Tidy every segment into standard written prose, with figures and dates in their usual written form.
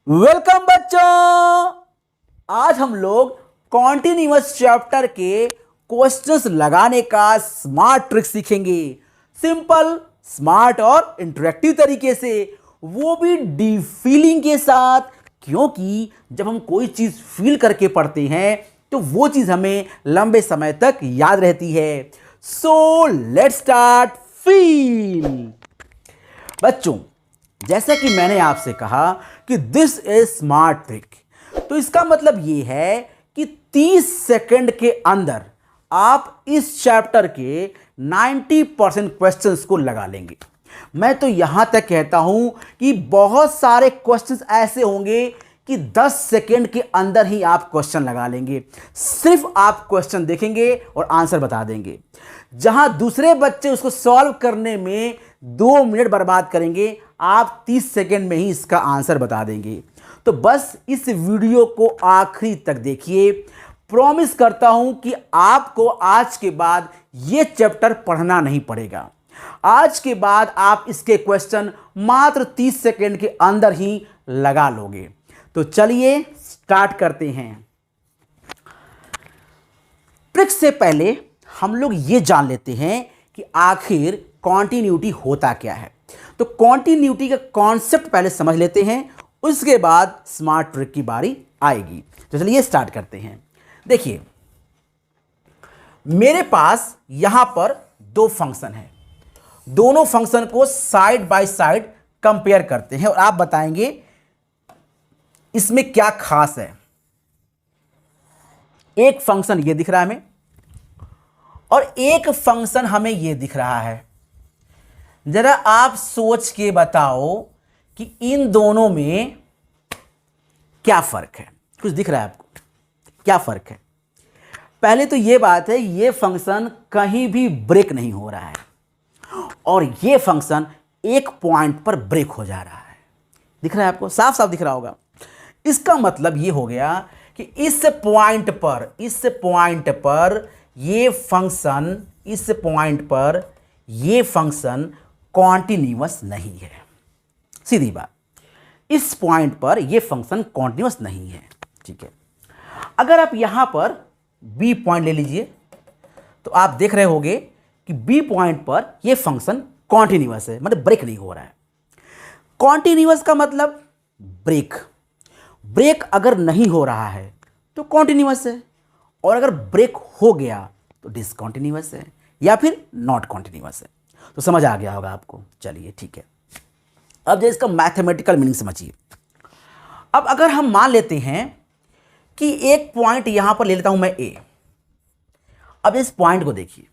Welcome बच्चों। आज हम लोग कॉन्टिन्यूअस चैप्टर के क्वेश्चंस लगाने का स्मार्ट ट्रिक सीखेंगे। सिंपल, स्मार्ट और इंटरेक्टिव तरीके से, वो भी डीप फीलिंग के साथ। क्योंकि जब हम कोई चीज फील करके पढ़ते हैं तो वो चीज हमें लंबे समय तक याद रहती है। So let's start. फील। बच्चों, जैसा कि मैंने आपसे कहा कि दिस इज स्मार्ट ट्रिक, तो इसका मतलब ये है कि 30 सेकंड के अंदर आप इस चैप्टर के 90% क्वेश्चंस को लगा लेंगे। मैं तो यहां तक कहता हूं कि बहुत सारे क्वेश्चंस ऐसे होंगे कि 10 सेकंड के अंदर ही आप क्वेश्चन लगा लेंगे। सिर्फ आप क्वेश्चन देखेंगे और आंसर बता देंगे। जहां दूसरे बच्चे उसको सॉल्व करने में 2 मिनट बर्बाद करेंगे, आप 30 सेकंड में ही इसका आंसर बता देंगे। तो बस इस वीडियो को आखिरी तक देखिए। प्रॉमिस करता हूं कि आपको आज के बाद यह चैप्टर पढ़ना नहीं पड़ेगा। आज के बाद आप इसके क्वेश्चन मात्र 30 सेकंड के अंदर ही लगा लोगे। तो चलिए स्टार्ट करते हैं। ट्रिक से पहले हम लोग ये जान लेते हैं कि आखिर कॉन्टिन्यूटी होता क्या है। तो कॉन्टिन्यूटी का कॉन्सेप्ट पहले समझ लेते हैं, उसके बाद स्मार्ट ट्रिक की बारी आएगी। तो चलिए स्टार्ट करते हैं। देखिए, मेरे पास यहां पर 2 फंक्शन हैं। दोनों फंक्शन को साइड बाय साइड कंपेयर करते हैं और आप बताएंगे इसमें क्या खास है। एक फंक्शन ये दिख रहा है हमें और एक फंक्शन हमें ये दिख रहा है। जरा आप सोच के बताओ कि इन दोनों में क्या फर्क है। कुछ दिख रहा है आपको? क्या फर्क है? पहले तो ये बात है, ये फंक्शन कहीं भी ब्रेक नहीं हो रहा है और ये फंक्शन एक पॉइंट पर ब्रेक हो जा रहा है। दिख रहा है आपको? साफ साफ दिख रहा होगा। इसका मतलब ये हो गया कि इस पॉइंट पर ये फंक्शन कॉन्टिन्यूअस नहीं है। सीधी बात, इस पॉइंट पर ये फंक्शन कॉन्टिन्यूअस नहीं है। ठीक है, अगर आप यहां पर बी पॉइंट ले लीजिए तो आप देख रहे होंगे कि बी पॉइंट पर ये फंक्शन कॉन्टिन्यूअस है, मतलब ब्रेक नहीं हो रहा है। कॉन्टिन्यूअस का मतलब ब्रेक अगर नहीं हो रहा है तो कॉन्टिन्यूअस है, और अगर ब्रेक हो गया तो डिसकॉन्टिन्यूअस है या फिर नॉट कॉन्टिन्यूअस है। तो समझ आ गया होगा आपको। चलिए ठीक है, अब जो इसका मैथमेटिकल मीनिंग समझिए। अब अगर हम मान लेते हैं कि एक पॉइंट यहां पर ले लेता हूं मैं ए। अब इस पॉइंट को देखिए,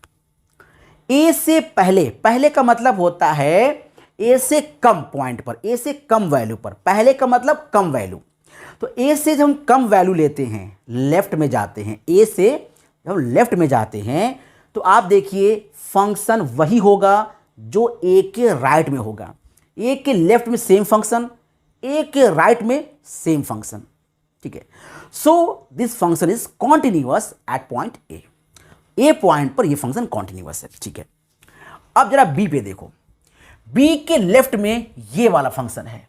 ए से पहले का मतलब होता है ए से कम पॉइंट पर, ए से कम वैल्यू पर। पहले का मतलब कम वैल्यू। तो ए से जब हम कम वैल्यू लेते हैं, लेफ्ट में जाते हैं, ए से जब हम लेफ्ट में जाते हैं तो आप देखिए फंक्शन वही होगा जो ए के राइट में होगा। ए के लेफ्ट में सेम फंक्शन, ए के राइट में सेम फंक्शन। ठीक है, so this function is continuous at point A point पर ये फंक्शन कॉन्टिन्यूअस है। ठीक है, अब जरा बी पे देखो। बी के लेफ्ट में ये वाला फंक्शन है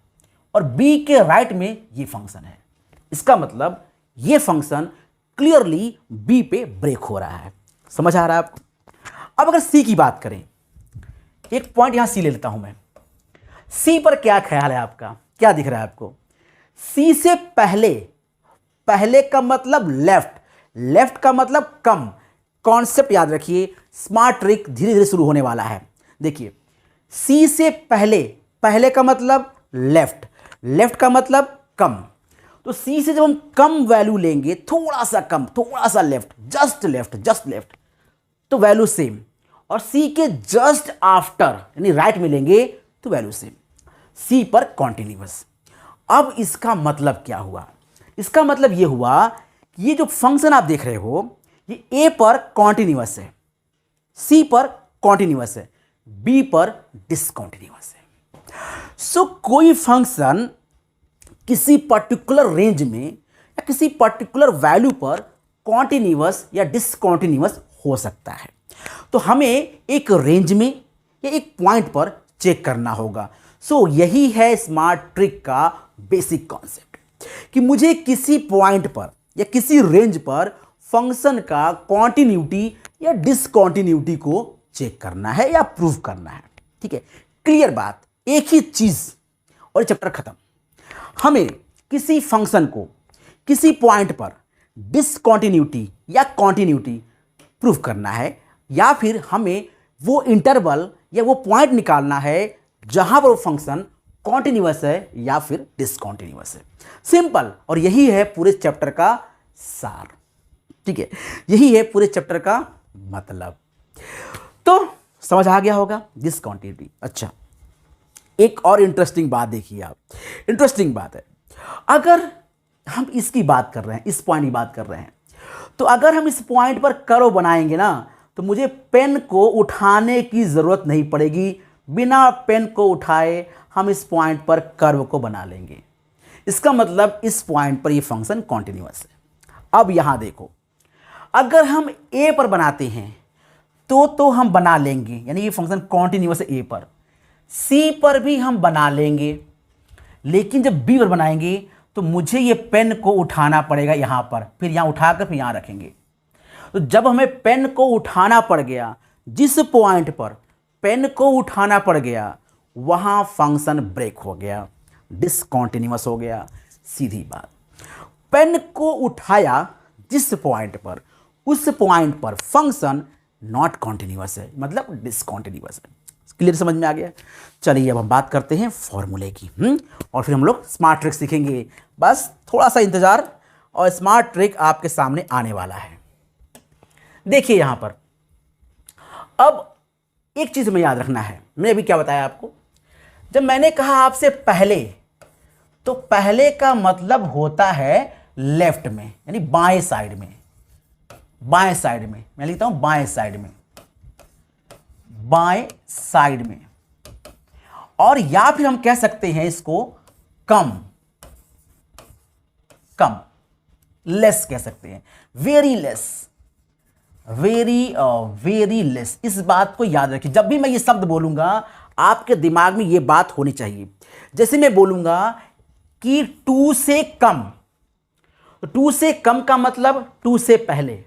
और बी के राइट में ये फंक्शन है। इसका मतलब ये फंक्शन क्लियरली बी पे ब्रेक हो रहा है। समझ आ रहा है आपको? अब अगर सी की बात करें, एक पॉइंट यहां सी ले लेता हूं मैं। सी पर क्या ख्याल है आपका? क्या दिख रहा है आपको? सी से पहले का मतलब लेफ्ट का मतलब कम। कॉन्सेप्ट याद रखिए, स्मार्ट ट्रिक धीरे धीरे शुरू होने वाला है। देखिए, सी से पहले का मतलब लेफ्ट का मतलब कम। तो सी से जब हम कम वैल्यू लेंगे, थोड़ा सा लेफ्ट, जस्ट लेफ्ट, तो वैल्यू सेम। और सी के जस्ट आफ्टर यानी राइट में लेंगे तो वैल्यू सेम। सी पर कॉन्टिन्यूअस। अब इसका मतलब क्या हुआ? इसका मतलब यह हुआ कि ये जो फंक्शन आप देख रहे हो, ये ए पर कॉन्टिन्यूअस है, सी पर कॉन्टिन्यूअस है, बी पर डिसकॉन्टिन्यूअस है। सो कोई फंक्शन किसी पर्टिकुलर रेंज में या किसी पर्टिकुलर वैल्यू पर कॉन्टिन्यूअस या डिसकॉन्टिन्यूअस हो सकता है। तो हमें एक रेंज में या एक पॉइंट पर चेक करना होगा। सो यही है स्मार्ट ट्रिक का बेसिक कॉन्सेप्ट। कि मुझे किसी पॉइंट पर या किसी रेंज पर फंक्शन का कॉन्टिन्यूटी या डिसकॉन्टिन्यूटी को चेक करना है या प्रूव करना है। ठीक है, क्लियर बात, एक ही चीज और चैप्टर खत्म। हमें किसी फंक्शन को किसी पॉइंट पर डिसकॉन्टिन्यूटी या कॉन्टिन्यूटी प्रूव करना है, या फिर हमें वो इंटरवल या वो पॉइंट निकालना है जहां पर वो फंक्शन कॉन्टिन्यूअस है या फिर डिसकॉन्टिन्यूअस है। सिंपल, और यही है पूरे चैप्टर का सार। ठीक है, यही है पूरे चैप्टर का मतलब। तो समझ आ गया होगा डिसकॉन्टिन्यूटी। अच्छा, एक और इंटरेस्टिंग बात देखिए आप, इंटरेस्टिंग बात है, अगर हम इसकी बात कर रहे हैं, इस पॉइंट की बात कर रहे हैं, तो अगर हम इस पॉइंट पर कर्व बनाएंगे ना, तो मुझे पेन को उठाने की जरूरत नहीं पड़ेगी, बिना पेन को उठाए हम इस पॉइंट पर कर्व को बना लेंगे। इसका मतलब इस पॉइंट पर ये फंक्शन कॉन्टिन्यूअस है। अब यहां देखो, अगर हम ए पर बनाते हैं तो हम बना लेंगे, यानी ये फंक्शन कॉन्टिन्यूअस है ए पर। सी पर भी हम बना लेंगे, लेकिन जब बी पर बनाएंगे तो मुझे ये पेन को उठाना पड़ेगा यहां पर, फिर यहां उठाकर फिर यहां रखेंगे। तो जब हमें पेन को उठाना पड़ गया, जिस पॉइंट पर पेन को उठाना पड़ गया, वहां फंक्शन ब्रेक हो गया, डिसकॉन्टिन्यूअस हो गया। सीधी बात, पेन को उठाया जिस पॉइंट पर, उस पॉइंट पर फंक्शन नॉट कॉन्टिन्यूअस है, मतलब डिसकॉन्टिन्यूअस है। क्लियर, समझ में आ गया? चलिए अब हम बात करते हैं फॉर्मूले की, और फिर हम लोग स्मार्ट ट्रिक सीखेंगे। बस थोड़ा सा इंतजार, और स्मार्ट ट्रिक आपके सामने आने वाला है। देखिए यहां पर, अब एक चीज में याद रखना है, मैंने अभी क्या बताया आपको, जब मैंने कहा आपसे पहले, तो पहले का मतलब होता है लेफ्ट में, यानी बाएं साइड में। बाएं साइड में मैं लिखता हूं बाएं साइड में, बाएं साइड में। और या फिर हम कह सकते हैं इसको कम, कम, लेस कह सकते हैं, वेरी लेस, वेरी लेस। इस बात को याद रखिए, जब भी मैं ये शब्द बोलूंगा आपके दिमाग में ये बात होनी चाहिए। जैसे मैं बोलूंगा कि 2 से कम, तो 2 से कम का मतलब 2 से पहले।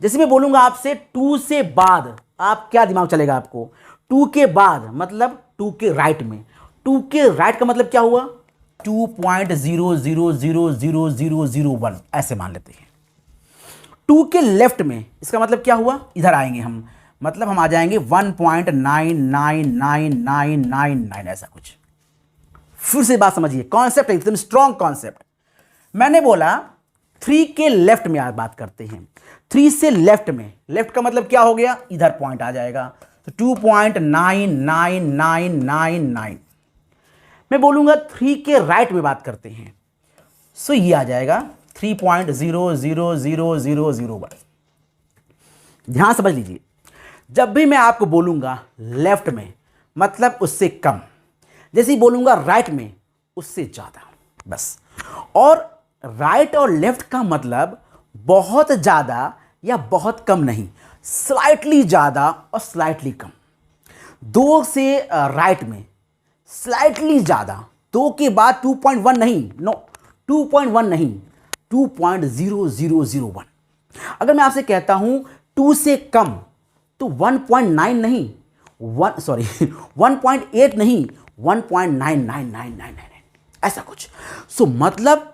जैसे मैं बोलूंगा आपसे 2 से बाद, आप क्या दिमाग चलेगा आपको? 2 के बाद मतलब 2 के राइट में। 2 के राइट का मतलब क्या हुआ? 2.00000001, ऐसे मान लेते हैं। 2 के लेफ्ट में, इसका मतलब क्या हुआ? इधर आएंगे हम, मतलब हम आ जाएंगे 1.999999, ऐसा कुछ। फिर से बात समझिए, कॉन्सेप्ट एकदम स्ट्रॉन्ग कॉन्सेप्ट। मैंने बोला 3 के लेफ्ट में आज बात करते हैं। 3 से लेफ्ट में, लेफ्ट का मतलब क्या हो गया? इधर पॉइंट आ जाएगा, तो 2.99999। मैं बोलूंगा 3 के राइट में बात करते हैं, सो ये आ जाएगा 3.000001। ध्यान समझ लीजिए, जब भी मैं आपको बोलूंगा लेफ्ट में मतलब उससे कम, जैसे ही बोलूंगा राइट में उससे ज्यादा, बस। और राइट और लेफ्ट का मतलब बहुत ज्यादा या बहुत कम नहीं, स्लाइटली ज्यादा और स्लाइटली कम। 2 से राइट में स्लाइटली ज्यादा, 2 के बाद 2.1 नहीं, नो 2.1 नहीं, 2.0001। अगर मैं आपसे कहता हूं 2 से कम, तो 1.9 नहीं, 1.8 नहीं, 1.99999, ऐसा कुछ। सो मतलब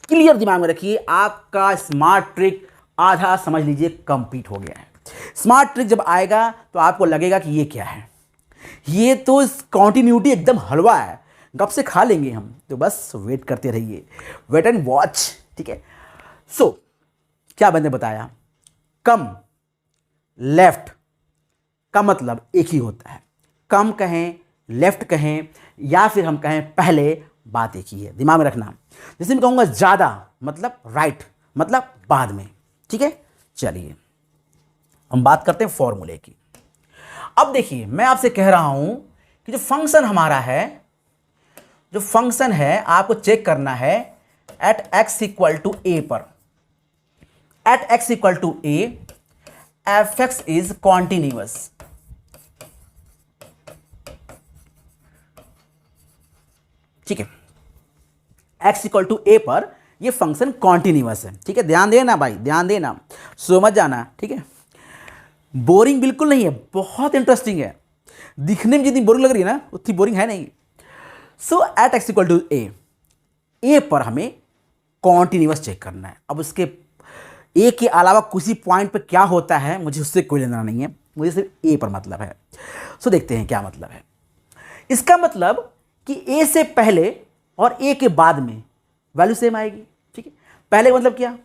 क्लियर दिमाग में रखिए, आपका स्मार्ट ट्रिक आधा समझ लीजिए कंप्लीट हो गया है। स्मार्ट ट्रिक जब आएगा तो आपको लगेगा कि ये क्या है, ये तो कॉन्टिन्यूटी एकदम हलवा है, गप से खा लेंगे हम। तो बस वेट करते रहिए, वेट एंड वॉच, ठीक है। सो क्या मैंने बताया, कम लेफ्ट का मतलब एक ही होता है, कम कहें लेफ्ट कहें या फिर हम कहें पहले, बात एक ही है, दिमाग में रखना। जैसे मैं कहूंगा ज्यादा मतलब राइट, मतलब बाद में, ठीक है। चलिए हम बात करते हैं फॉर्मूले की। अब देखिए मैं आपसे कह रहा हूं कि जो फंक्शन हमारा है, जो फंक्शन है आपको चेक करना है at x equal to A पर, at x equal to A F x is continuous. ठीक है, x इक्वल टू ए पर ये फंक्शन कॉन्टिन्यूअस है। ठीक है, ध्यान देना भाई, ध्यान देना, सो मत जाना। ठीक है, बोरिंग बिल्कुल नहीं है, बहुत इंटरेस्टिंग है। दिखने में जितनी बोरिंग लग रही है ना उतनी बोरिंग है नहीं। सो eight x equal to A पर हमें कॉन्टिन्यूअस चेक करना है। अब उसके ए के अलावा किसी पॉइंट पर क्या होता है मुझे उससे कोई लेना नहीं है, मुझे सिर्फ ए पर मतलब है। सो देखते हैं क्या मतलब है। इसका मतलब कि ए से पहले और ए के बाद में वैल्यू सेम आएगी। ठीक है, पहले का मतलब क्या,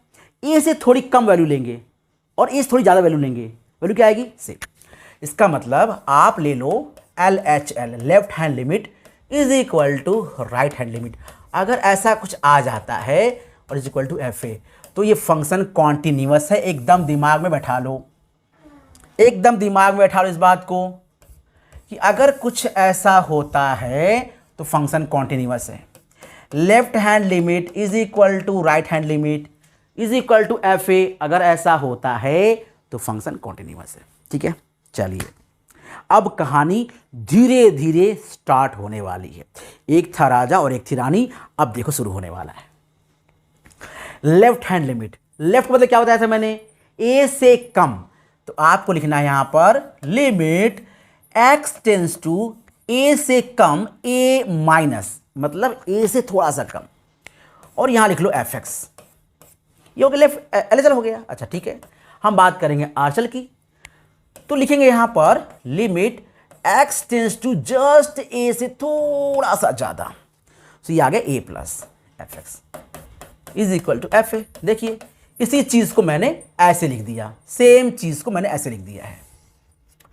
ए से थोड़ी कम वैल्यू लेंगे और ए से थोड़ी ज़्यादा वैल्यू लेंगे, वैल्यू क्या आएगी, सेम। इसका मतलब आप ले लो LHL, left hand limit is equal to right hand limit. अगर ऐसा कुछ आ जाता है और इज इक्वल टू FA, तो ये फंक्शन कॉन्टिन्यूअस है। एकदम दिमाग में बैठा लो, एकदम दिमाग में बैठा लो इस बात को कि अगर कुछ ऐसा होता है तो फंक्शन कॉन्टिन्यूअस है। Left hand limit is equal to right hand limit is equal to FA, अगर ऐसा होता है तो फंक्शन कॉन्टिन्यूअस है। ठीक है, चलिए अब कहानी धीरे धीरे स्टार्ट होने वाली है। एक था राजा और एक थी रानी, अब देखो शुरू होने वाला है। लेफ्ट हैंड लिमिट, लेफ्ट मतलब क्या बताया था मैंने, ए से कम, तो आपको लिखना है यहां पर लिमिट x टेंस टू ए से कम a माइनस, मतलब a से थोड़ा सा कम, और यहां लिख लो fx। ये हो गया लेफ्ट LHL हो गया। अच्छा ठीक है, हम बात करेंगे RHL की, तो लिखेंगे यहां पर limit x tends to just a से थोड़ा सा ज्यादा, तो ये आ गया a plus fx is equal to FA। देखिए इसी चीज को मैंने ऐसे लिख दिया, सेम चीज को मैंने ऐसे लिख दिया है,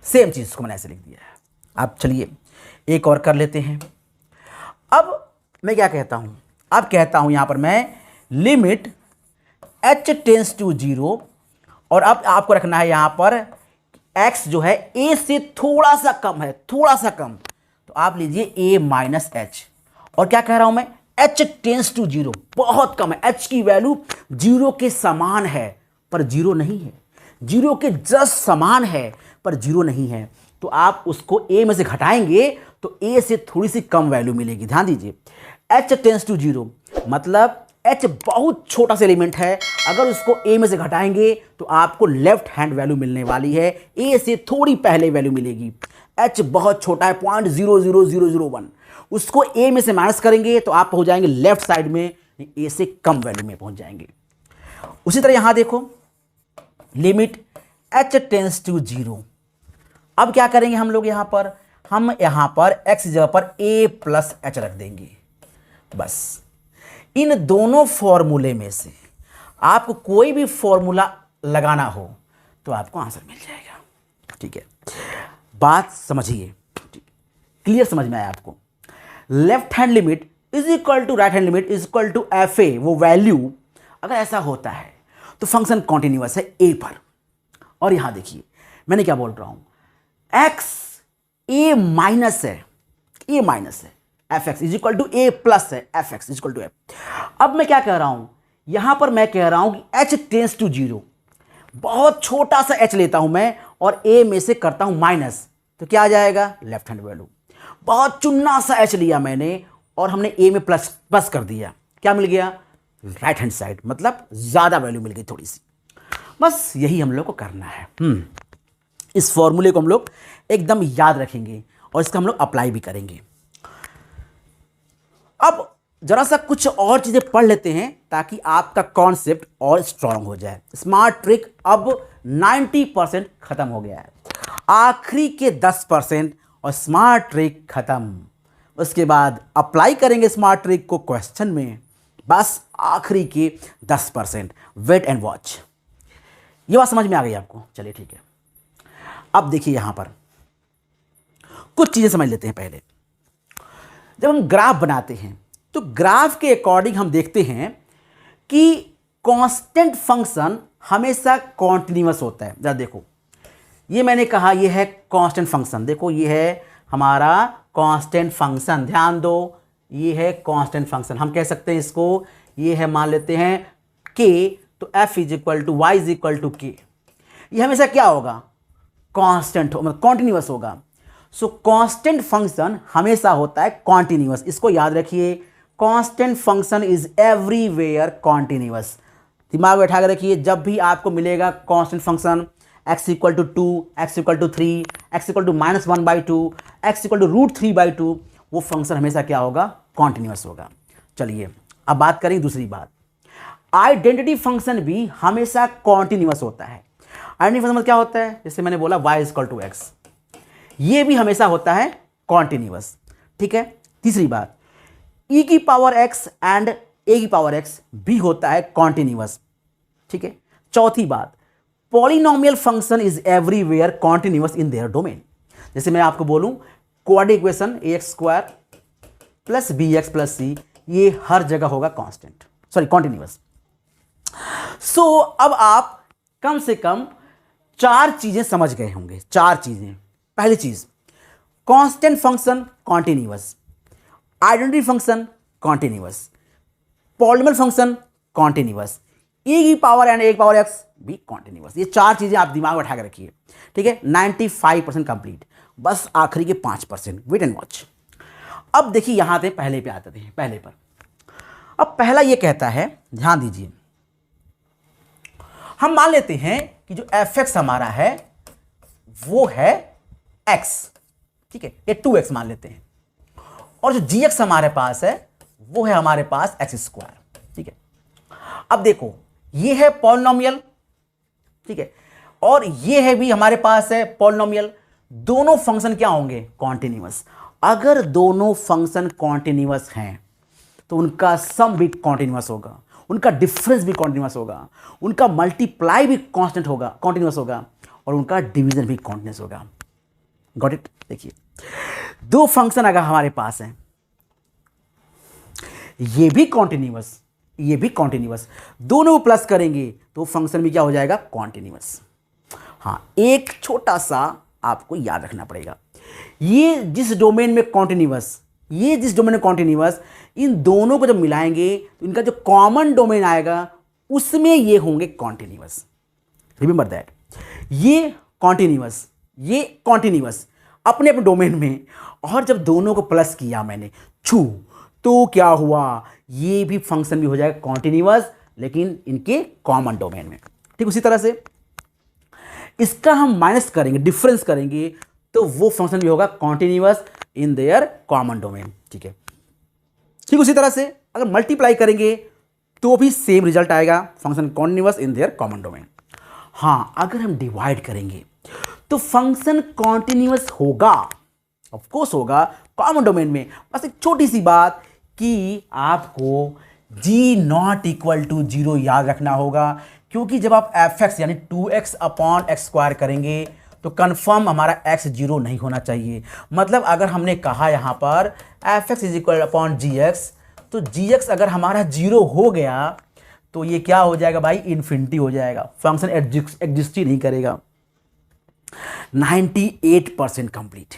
सेम चीज को मैंने ऐसे लिख दिया है। अब चलिए एक और कर लेते हैं। अब मैं क्या कहता हूं, अब कहता हूं यहां पर मैं लिमिट h टेंस टू 0, और अब आपको रखना है यहां पर x जो है a से थोड़ा सा कम है, थोड़ा सा कम, तो आप लीजिए a माइनस h। और क्या कह रहा हूं मैं, h टेंस टू 0, बहुत कम है, h की वैल्यू 0 के समान है पर 0 नहीं है, 0 के जस्ट समान है पर 0 नहीं है, तो आप उसको a में से घटाएंगे तो a से थोड़ी सी कम वैल्यू मिलेगी। ध्यान दीजिए, h टेंस टू 0 मतलब h बहुत छोटा सा एलिमेंट है, अगर उसको a में से घटाएंगे तो आपको लेफ्ट हैंड वैल्यू मिलने वाली है, a से थोड़ी पहले वैल्यू मिलेगी। h बहुत छोटा है, 0.00001, उसको a में से माइनस करेंगे तो आप पहुंच जाएंगे लेफ्ट साइड में, a से कम वैल्यू में पहुंच जाएंगे। उसी तरह यहां देखो लिमिट h टेंस टू 0, अब क्या करेंगे हम लोग यहां पर, हम यहां पर x जगह पर a प्लस h रख देंगे। बस इन दोनों फॉर्मूले में से आपको कोई भी फॉर्मूला लगाना हो तो आपको आंसर मिल जाएगा। ठीक है, बात समझिए, क्लियर समझ में आया आपको। Left hand limit is equal to right hand limit is equal to FA, वो वैल्यू अगर ऐसा होता है तो फंक्शन कॉन्टिन्यूअस है a पर। और यहां देखिए मैंने क्या बोल रहा हूं, x a माइनस है, a माइनस है, fx is equal to a plus है, fx is equal to f। अब मैं क्या कह रहा हूं, यहां पर मैं कह रहा हूं कि h टेंस टू 0, बहुत छोटा सा h लेता हूं मैं और a में से करता हूं माइनस, तो क्या आ जाएगा, लेफ्ट हैंड वैल्यू। बहुत चुन्ना सा h लिया मैंने और हमने a में प्लस प्लस कर दिया, क्या मिल गया, राइट हैंड साइड, मतलब ज्यादा वैल्यू मिल गई थोड़ी सी। बस यही हम लोग को करना है। इस फॉर्मूले को हम लोग एकदम याद रखेंगे और इसका हम लोग अप्लाई भी करेंगे। अब जरा सा कुछ और चीजें पढ़ लेते हैं ताकि आपका कॉन्सेप्ट और स्ट्रांग हो जाए। स्मार्ट ट्रिक अब 90% खत्म हो गया है, आखिरी के 10% और स्मार्ट ट्रिक खत्म। उसके बाद अप्लाई करेंगे स्मार्ट ट्रिक को क्वेश्चन में, बस आखिरी के 10%। Wait and watch. ये बात समझ में आ गई आपको, चलिए ठीक है। अब देखिए यहां पर कुछ चीजें समझ लेते हैं। पहले जब हम ग्राफ बनाते हैं तो ग्राफ के अकॉर्डिंग हम देखते हैं कि कांस्टेंट फंक्शन हमेशा कॉन्टिन्यूअस होता है। जरा देखो, ये मैंने कहा ये है कांस्टेंट फंक्शन, देखो ये है हमारा कांस्टेंट फंक्शन, ध्यान दो, ये है कांस्टेंट फंक्शन। हम कह सकते हैं इसको, ये है मान लेते हैं k, तो f is equal to y is equal to k। ये हमेशा क्या होगा, कांस्टेंट, मतलब कॉन्टिन्यूअस होगा। सो कांस्टेंट फंक्शन हमेशा होता है कॉन्टिन्यूअस, इसको याद रखिए। Constant function is everywhere continuous. दिमाग में बैठा के रखिए, जब भी आपको मिलेगा constant function x equal to 2, x equal to 3, x equal to -1/2, x equal to √3/2, वो फंक्शन हमेशा क्या होगा? कॉन्टिन्यूअस होगा। चलिए अब बात करें दूसरी बात, आइडेंटिटी फंक्शन भी हमेशा कॉन्टिन्यूअस होता है। आइडेंटिटी फंक्शन क्या होता है? जैसे मैंने बोला y इक्वल टू x, ये भी हमेशा होता है कॉन्टिन्यूअस। ठीक है। तीसरी बात, e की पावर x एंड a की पावर x भी होता है कॉन्टिन्यूअस। ठीक है। चौथी बात, polynomial function is everywhere continuous in their domain. जैसे मैं आपको बोलूं quadratic equation ax² plus bx plus c, ये हर जगह होगा कांस्टेंट, सॉरी कॉन्टिन्यूअस। सो अब आप कम से कम 4 चीजें समझ गए होंगे। 4 चीजें। पहली चीज, constant function continuous, identity function continuous, polynomial function continuous, e की पावर एंड a की पावर x भी कॉन्टिन्यूअस। ये 4 चीजें आप दिमाग में उठा के रखिए। ठीक है। 95% कंप्लीट, बस आखिरी के 5%। Wait and watch. अब देखिए यहां थे, पहले पे आते थे, पहले पर। अब पहला ये कहता है, ध्यान दीजिए, हम मान लेते हैं कि जो fx हमारा है वो है x। ठीक है, ये 2x मान लेते हैं, और जो gx हमारे पास है वो है हमारे पास x²। ठीक है। अब देखो ये है पॉलिनोमियल, ठीक है, और ये है भी हमारे पास है पॉलिनोमियल। दोनों फंक्शन क्या होंगे? कॉन्टिन्यूअस। अगर दोनों फंक्शन कॉन्टिन्यूअस हैं तो उनका सम भी कॉन्टिन्यूअस होगा, उनका डिफरेंस भी कॉन्टिन्यूअस होगा, उनका मल्टीप्लाई भी कांस्टेंट होगा, कॉन्टिन्यूअस होगा, और उनका डिवीजन भी कॉन्टिन्यूअस होगा। Got it? देखिए, दो फंक्शन अगर हमारे पास हैं, ये भी कॉन्टिन्यूअस, ये भी कॉन्टिन्यूअस, दोनों को प्लस करेंगे तो फंक्शन भी क्या हो जाएगा? कॉन्टिन्यूअस। हाँ, एक छोटा सा आपको याद रखना पड़ेगा, ये जिस डोमेन में कॉन्टिन्यूअस, ये जिस डोमेन में कॉन्टिन्यूअस, इन दोनों को जब मिलाएंगे तो इनका जो कॉमन डोमेन आएगा उसमें ये होंगे कॉन्टिन्यूअस। रिमेंबर दैट, ये कॉन्टिन्यूअस, ये कॉन्टिन्यूअस अपने अपने डोमेन में, और जब दोनों को प्लस किया मैंने छू, तो क्या हुआ? ये भी फंक्शन भी हो जाएगा कॉन्टिन्यूअस, लेकिन इनके कॉमन डोमेन में। ठीक उसी तरह से इसका हम माइनस करेंगे, डिफरेंस करेंगे, तो वो फंक्शन भी होगा continuous in their common domain. ठीक है। ठीक उसी तरह से अगर मल्टीप्लाई करेंगे तो भी सेम रिजल्ट आएगा, function continuous in their common domain. हाँ, अगर हम डिवाइड करेंगे तो फंक्शन कॉन्टिन्यूअस होगा, ऑफ कोर्स होगा, कॉमन डोमेन में। बस एक छोटी सी बात कि आपको g not = 0 याद रखना होगा, क्योंकि जब आप fx यानी 2x/x² करेंगे तो कंफर्म हमारा x 0 नहीं होना चाहिए। मतलब अगर हमने कहा यहाँ पर fx = gx, तो gx अगर हमारा 0 हो गया तो ये क्या हो जाएगा भाई? इन्फिनिटी हो जाएगा, फंक्शन एग्जिस्ट ही नहीं करेगा। 98% कंप्लीट।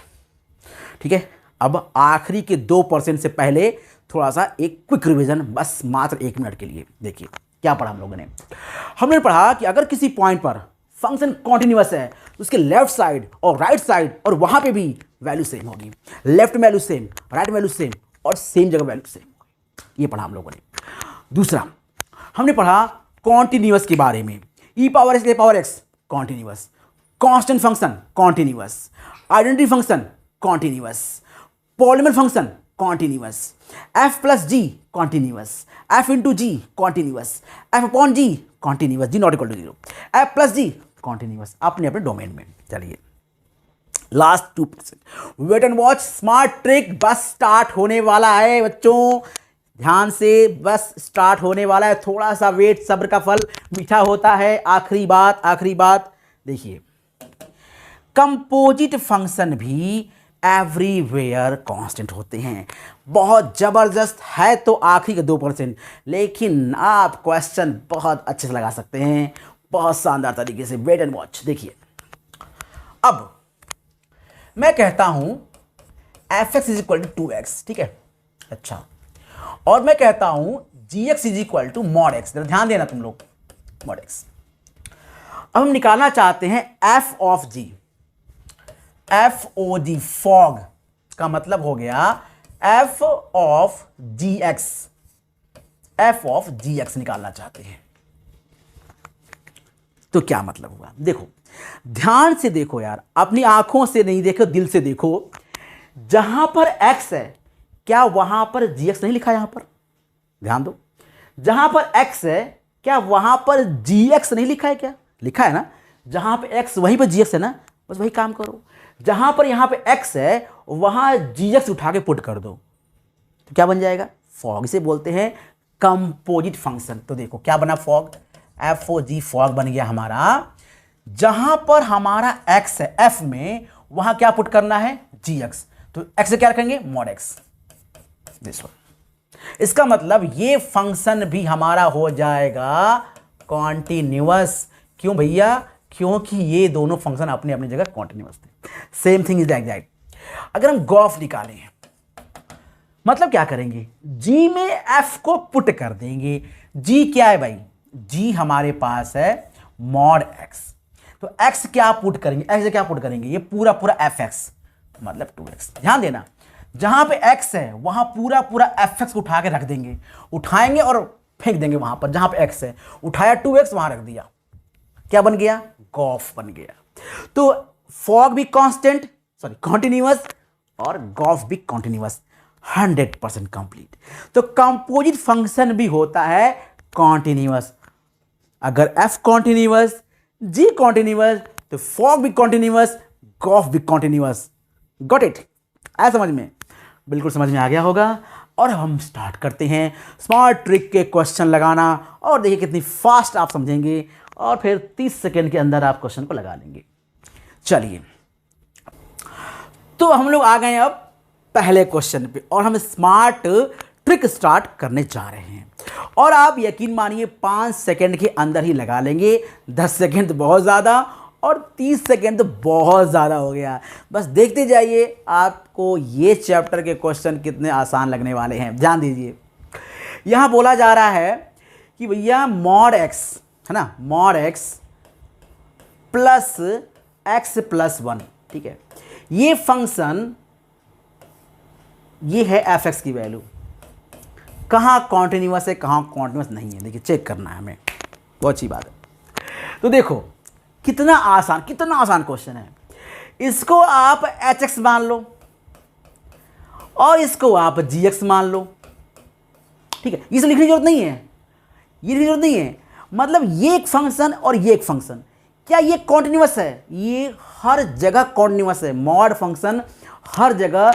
ठीक है। अब आखिरी के 2% से पहले थोड़ा सा एक क्विक रिवीजन, बस मात्र 1 मिनट के लिए। देखिए क्या पढ़ा हम लोगों ने। हमने पढ़ा कि अगर किसी पॉइंट पर फंक्शन कॉन्टिन्यूअस है तो उसके लेफ्ट साइड और राइट साइड और वहां पे भी वैल्यू सेम होगी, लेफ्ट में वैल्यू सेम, राइट में वैल्यू सेम, और सेम जगह वैल्यू सेम होगी। ये पढ़ा हम लोगों ने। दूसरा हमने पढ़ा कॉन्टिन्यूअस के बारे में, e⁻x continuous, constant function continuous, identity function continuous, polynomial function continuous, f + g continuous, f × g continuous, f/g continuous, g not = 0, f + g continuous, अपने अपने डोमेन में। चलिए last 2%, wait and watch, smart trick बस start होने वाला है बच्चों, ध्यान से, बस स्टार्ट होने वाला है। थोड़ा सा वेट, सब्र का फल मीठा होता है। आखिरी बात, आखिरी बात देखिए, कंपोजिट फंक्शन भी एवरीवेयर कांस्टेंट होते हैं। बहुत जबरदस्त है तो आखिरी के 2%, लेकिन आप क्वेश्चन बहुत अच्छे से लगा सकते हैं, बहुत शानदार तरीके से। Wait and watch. देखिए अब मैं कहता हूं fx = 2x, ठीक है, अच्छा, और मैं कहता हूं gx = mod x। ध्यान देना तुम लोग, mod x। अब हम निकालना चाहते हैं f(g), fog का मतलब हो गया F of G X, F of G X निकालना चाहते हैं। तो क्या मतलब हुआ, देखो ध्यान से देखो यार, अपनी आंखों से नहीं देखो, दिल से देखो। जहां पर x है क्या वहां पर gx नहीं लिखा है? यहां पर ध्यान दो, जहां पर x है क्या वहां पर gx नहीं लिखा है? क्या लिखा है ना? जहां पे x वहीं पर gx है ना, बस वही काम करो। जहां पर यहां पे x है वहां gx उठा के पुट कर दो, तो क्या बन जाएगा? फॉग। इसे बोलते हैं कंपोजिट फंक्शन। तो देखो क्या बना, फॉग, एफ ओ जी, फॉग बन गया हमारा। जहां पर हमारा x है f में, वहां क्या पुट करना है? gx। तो x से क्या रखेंगे? Mod x, this one. इसका मतलब ये फंक्शन भी हमारा हो जाएगा कॉन्टिन्यूअस। क्यों भैया? क्योंकि ये दोनों फंक्शन अपनी अपनी जगह कॉन्टिन्यूअस थे। Same thing is exact. अगर हम गॉफ निकालें, मतलब क्या करेंगे? g में f को पुट कर देंगे। g क्या है भाई? g हमारे पास है मॉड x। तो x क्या पुट करेंगे? x से क्या पुट करेंगे? ये पूरा पूरा fx, मतलब 2x। ध्यान देना, जहां पे x है वहां पूरा पूरा fx को उठा के रख देंगे, उठाएंगे और फेंक देंगे वहां पर जहां पे x है। उठाया 2x, वहां रख दिया, क्या बन गया? गॉफ बन गया। तो फॉग भी कांस्टेंट, सॉरी कॉन्टिन्यूअस, और गॉफ भी कॉन्टिन्यूअस, 100% कंप्लीट। तो कंपोजिट फंक्शन भी होता है कॉन्टिन्यूअस। अगर f कॉन्टिन्यूअस, g कॉन्टिन्यूअस, तो फॉग भी कॉन्टिन्यूअस, गॉफ भी कॉन्टिन्यूअस। Got it? आया समझ में? बिल्कुल समझ में आ गया होगा। और हम स्टार्ट करते हैं स्मार्ट ट्रिक के क्वेश्चन लगाना, और देखिए कितनी फास्ट आप समझेंगे, और फिर 30 सेकेंड के अंदर आप क्वेश्चन को लगा लेंगे। चलिए, तो हम लोग आ गए अब पहले क्वेश्चन पे, और हम स्मार्ट ट्रिक स्टार्ट करने जा रहे हैं। और आप यकीन मानिए 5 सेकेंड के अंदर ही लगा लेंगे। 10 सेकेंड तो बहुत ज़्यादा, और 30 सेकेंड तो बहुत ज़्यादा हो गया। बस देखते जाइए आपको ये चैप्टर के क्वेश्चन कितने आसान लगने वाले हैं। ध्यान दीजिए, यहाँ बोला जा रहा है कि भैया मॉड x है ना, mod x plus x plus 1, ठीक है। ये फंक्शन, ये है fx की वैल्यू, कहाँ कॉन्टिन्यूअस है कहाँ कॉन्टिन्यूअस नहीं है, देखिए चेक करना है हमें, बहुत अच्छी बात है। तो देखो कितना आसान क्वेश्चन है। इसको आप hx मान लो और इसको आप gx मान लो, ठीक है। ये सब लिखने की जरूरत नहीं है, ये लिखने की जरूरत नहीं है। मतलब ये एक फंक्शन और ये एक फंक्शन, क्या ये कॉन्टिन्यूअस है? ये हर जगह कॉन्टिन्यूअस है। मॉड फंक्शन हर जगह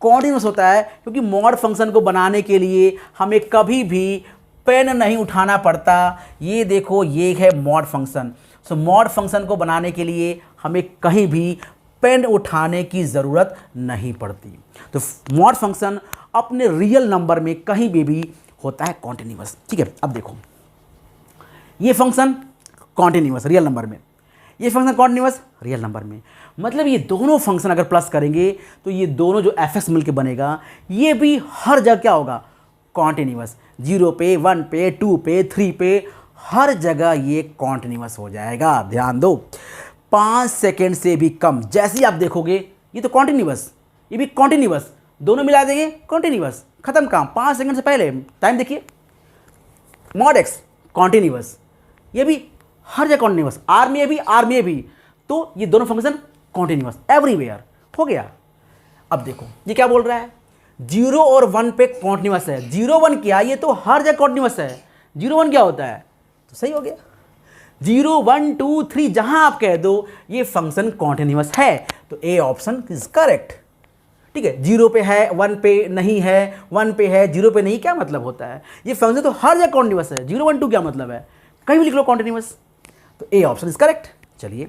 कॉन्टिन्यूअस होता है, क्योंकि मॉड फंक्शन को बनाने के लिए हमें कभी भी पेन नहीं उठाना पड़ता। ये देखो, ये है मॉड फंक्शन। सो मॉड फंक्शन को बनाने के लिए हमें कहीं भी पेन उठाने की ज़रूरत नहीं पड़ती। तो मॉड फंक्शन अपने रियल नंबर में कहीं भी होता है कॉन्टिन्यूअस, ठीक है। अब देखो, ये फंक्शन कॉन्टिन्यूअस रियल नंबर में, ये फंक्शन कॉन्टिन्यूअस रियल नंबर में। मतलब ये दोनों फंक्शन अगर प्लस करेंगे तो ये दोनों जो fx मिलके बनेगा, ये भी हर जगह क्या होगा? कॉन्टिन्यूअस। 0 पे, 1 पे, 2 पे, 3 पे, हर जगह ये कॉन्टिन्यूअस हो जाएगा। ध्यान दो, 5 सेकेंड से भी कम जैसे ही आप देखोगे, ये तो कॉन्टिन्यूअस, ये भी कॉन्टिन्यूअस, दोनों मिला देंगे कॉन्टिन्यूअस, खत्म काम। 5 सेकेंड से पहले टाइम देखिए, मॉड x कॉन्टिन्यूअस, ये भी हर जगह कॉन्टिन्यूअस, आर में भी, आर में भी, तो ये दोनों फंक्शन कॉन्टिन्यूअस एवरीवेयर हो गया। अब देखो ये क्या बोल रहा है, 0 और 1 पे कॉन्टिन्यूअस है। 0 1 क्या, ये तो हर जगह कॉन्टिन्यूअस है। 0 1 क्या होता है? तो सही हो गया। 0 1 2 3 जहां आप कह दो ये फंक्शन कॉन्टिन्यूअस है, तो ए ऑप्शन इज करेक्ट, ठीक है। 0 पे है, 1 पे नहीं है, 1 पे है, 0 पे नहीं, क्या मतलब होता है? ये फंक्शन तो हर जगह कॉन्टिन्यूअस है। 0 1 2 क्या मतलब है? कहीं भी लिख लो कॉन्टिन्यूअस, तो ए ऑप्शन इज करेक्ट। चलिए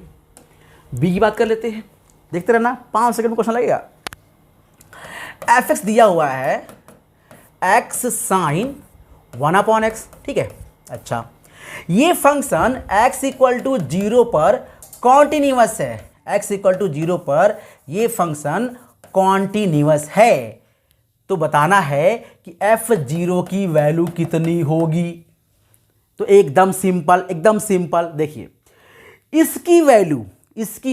बी की बात कर लेते हैं, देखते रहना, 5 सेकंड में क्वेश्चन लगेगा। fx दिया हुआ है x साइन 1/x, ठीक है। अच्छा, ये फंक्शन x इक्वल टू 0 पर कॉन्टिन्यूअस है। x इक्वल टू 0 पर ये फंक्शन कॉन्टिन्यूअस है। तो बताना है कि f0 की वैल्यू कितनी होगी। तो एकदम सिंपल, एकदम सिंपल। देखिए, इसकी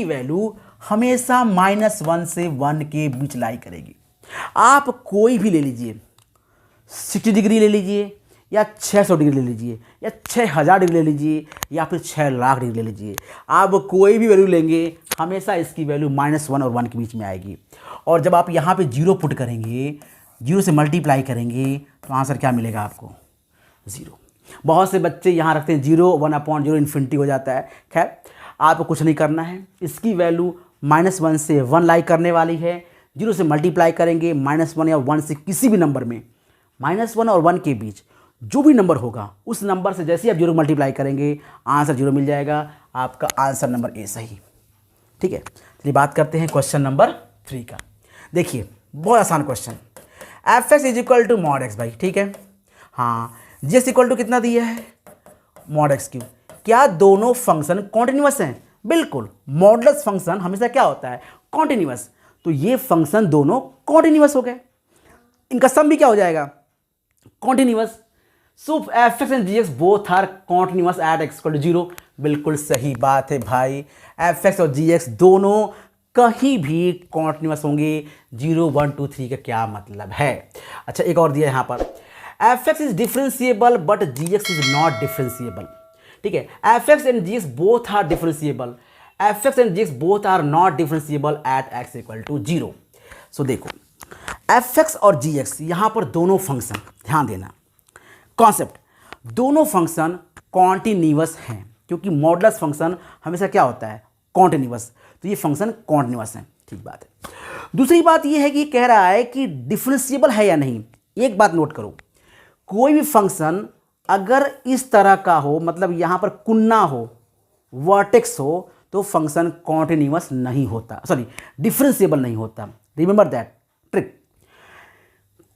वैल्यू हमेशा -1 से 1 के बीच लाई करेगी। आप कोई भी ले लीजिए, 60 डिग्री ले लीजिए या 600 डिग्री ले लीजिए या 6000 डिग्री ले लीजिए या फिर 6 लाख डिग्री ले लीजिए, आप कोई भी वैल्यू लेंगे हमेशा इसकी वैल्यू -1 और 1 के बीच में आएगी। और जब आप यहाँ पे 0 पुट करेंगे, 0 से मल्टीप्लाई करेंगे तो आंसर क्या मिलेगा आपको? 0। बहुत से बच्चे यहाँ रखते हैं 0, 1/0 इन्फिनिटी हो जाता है। खैर आपको कुछ नहीं करना है, इसकी वैल्यू -1 से 1 लाई करने वाली है। 0 से मल्टीप्लाई करेंगे, -1 या 1 से किसी भी नंबर में, -1 और 1 के बीच जो भी नंबर होगा उस नंबर से जैसे ही आप 0 मल्टीप्लाई करेंगे आंसर 0 मिल जाएगा। आपका आंसर नंबर ए सही। ठीक है, चलिए बात करते हैं क्वेश्चन नंबर 3 का। देखिए बहुत आसान क्वेश्चन, fx = mod x भाई। ठीक है, हाँ, gx = कितना दिया है? mod x3। क्या दोनों फंक्शन कॉन्टिन्यूअस हैं? बिल्कुल, मॉडुलस फंक्शन हमेशा क्या होता है? कॉन्टिन्यूअस। तो ये फंक्शन दोनों कॉन्टिन्यूअस हो गए, इनका सम भी क्या हो जाएगा? Continuous. So fx and gx both are continuous at x = 0। बिल्कुल सही बात है भाई, fx और gx दोनों कहीं भी कॉन्टिन्यूअस होंगे। 0, 1, 2, 3 का क्या मतलब है? अच्छा, एक और दिया है यहाँ पर, fx is differentiable but gx is not differentiable. ठीक है, fx and gx both are differentiable, fx and gx both are not differentiable at x = 0। So देखो, fx और gx यहाँ पर दोनों फंक्शन, ध्यान देना कॉन्सेप्ट, दोनों फंक्शन कॉन्टिन्यूअस हैं, क्योंकि मॉडुलस फंक्शन हमेशा क्या होता है? कॉन्टिन्यूअस। तो ये फंक्शन कॉन्टिन्यूअस है। ठीक बात है। दूसरी बात ये है कि कह रहा है कि डिफरेंशिएबल है या नहीं। एक बात नोट करो, कोई भी फंक्शन अगर इस तरह का हो, मतलब यहाँ पर कुन्ना हो, वर्टेक्स हो, तो फंक्शन कॉन्टिन्यूअस नहीं होता, सॉरी डिफरेंशिएबल नहीं होता। Remember that trick.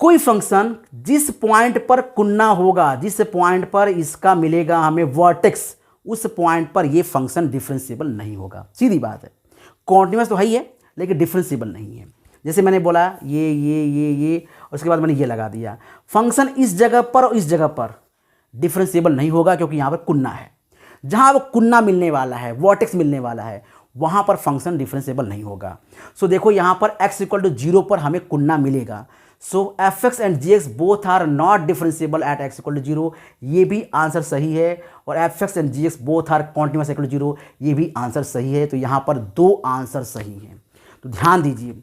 कोई फंक्शन जिस पॉइंट पर कुन्ना होगा, जिस पॉइंट पर इसका मिलेगा हमें वर्टेक्स, उस पॉइंट पर ये फंक्शन डिफरेंशिएबल नहीं होगा। सीधी बात है, कॉन्टिन्यूअस तो है ही है लेकिन डिफरेंशिएबल नहीं है। जैसे मैंने बोला ये और उसके बाद मैंने ये लगा दिया, फंक्शन इस जगह पर और इस जगह पर डिफरेंशिएबल नहीं होगा क्योंकि यहाँ पर कुन्ना है। जहाँ वो कुन्ना मिलने वाला है, वर्टेक्स मिलने वाला है, वहाँ पर फंक्शन डिफरेंशिएबल नहीं होगा। सो देखो यहाँ पर x = 0 पर हमें कुन्ना मिलेगा। So fx and gx both are not differentiable at x = 0, ये भी आंसर सही है। और fx and gx both are continuous = 0, ये भी आंसर सही है। तो यहाँ पर 2 आंसर सही हैं। तो ध्यान दीजिए,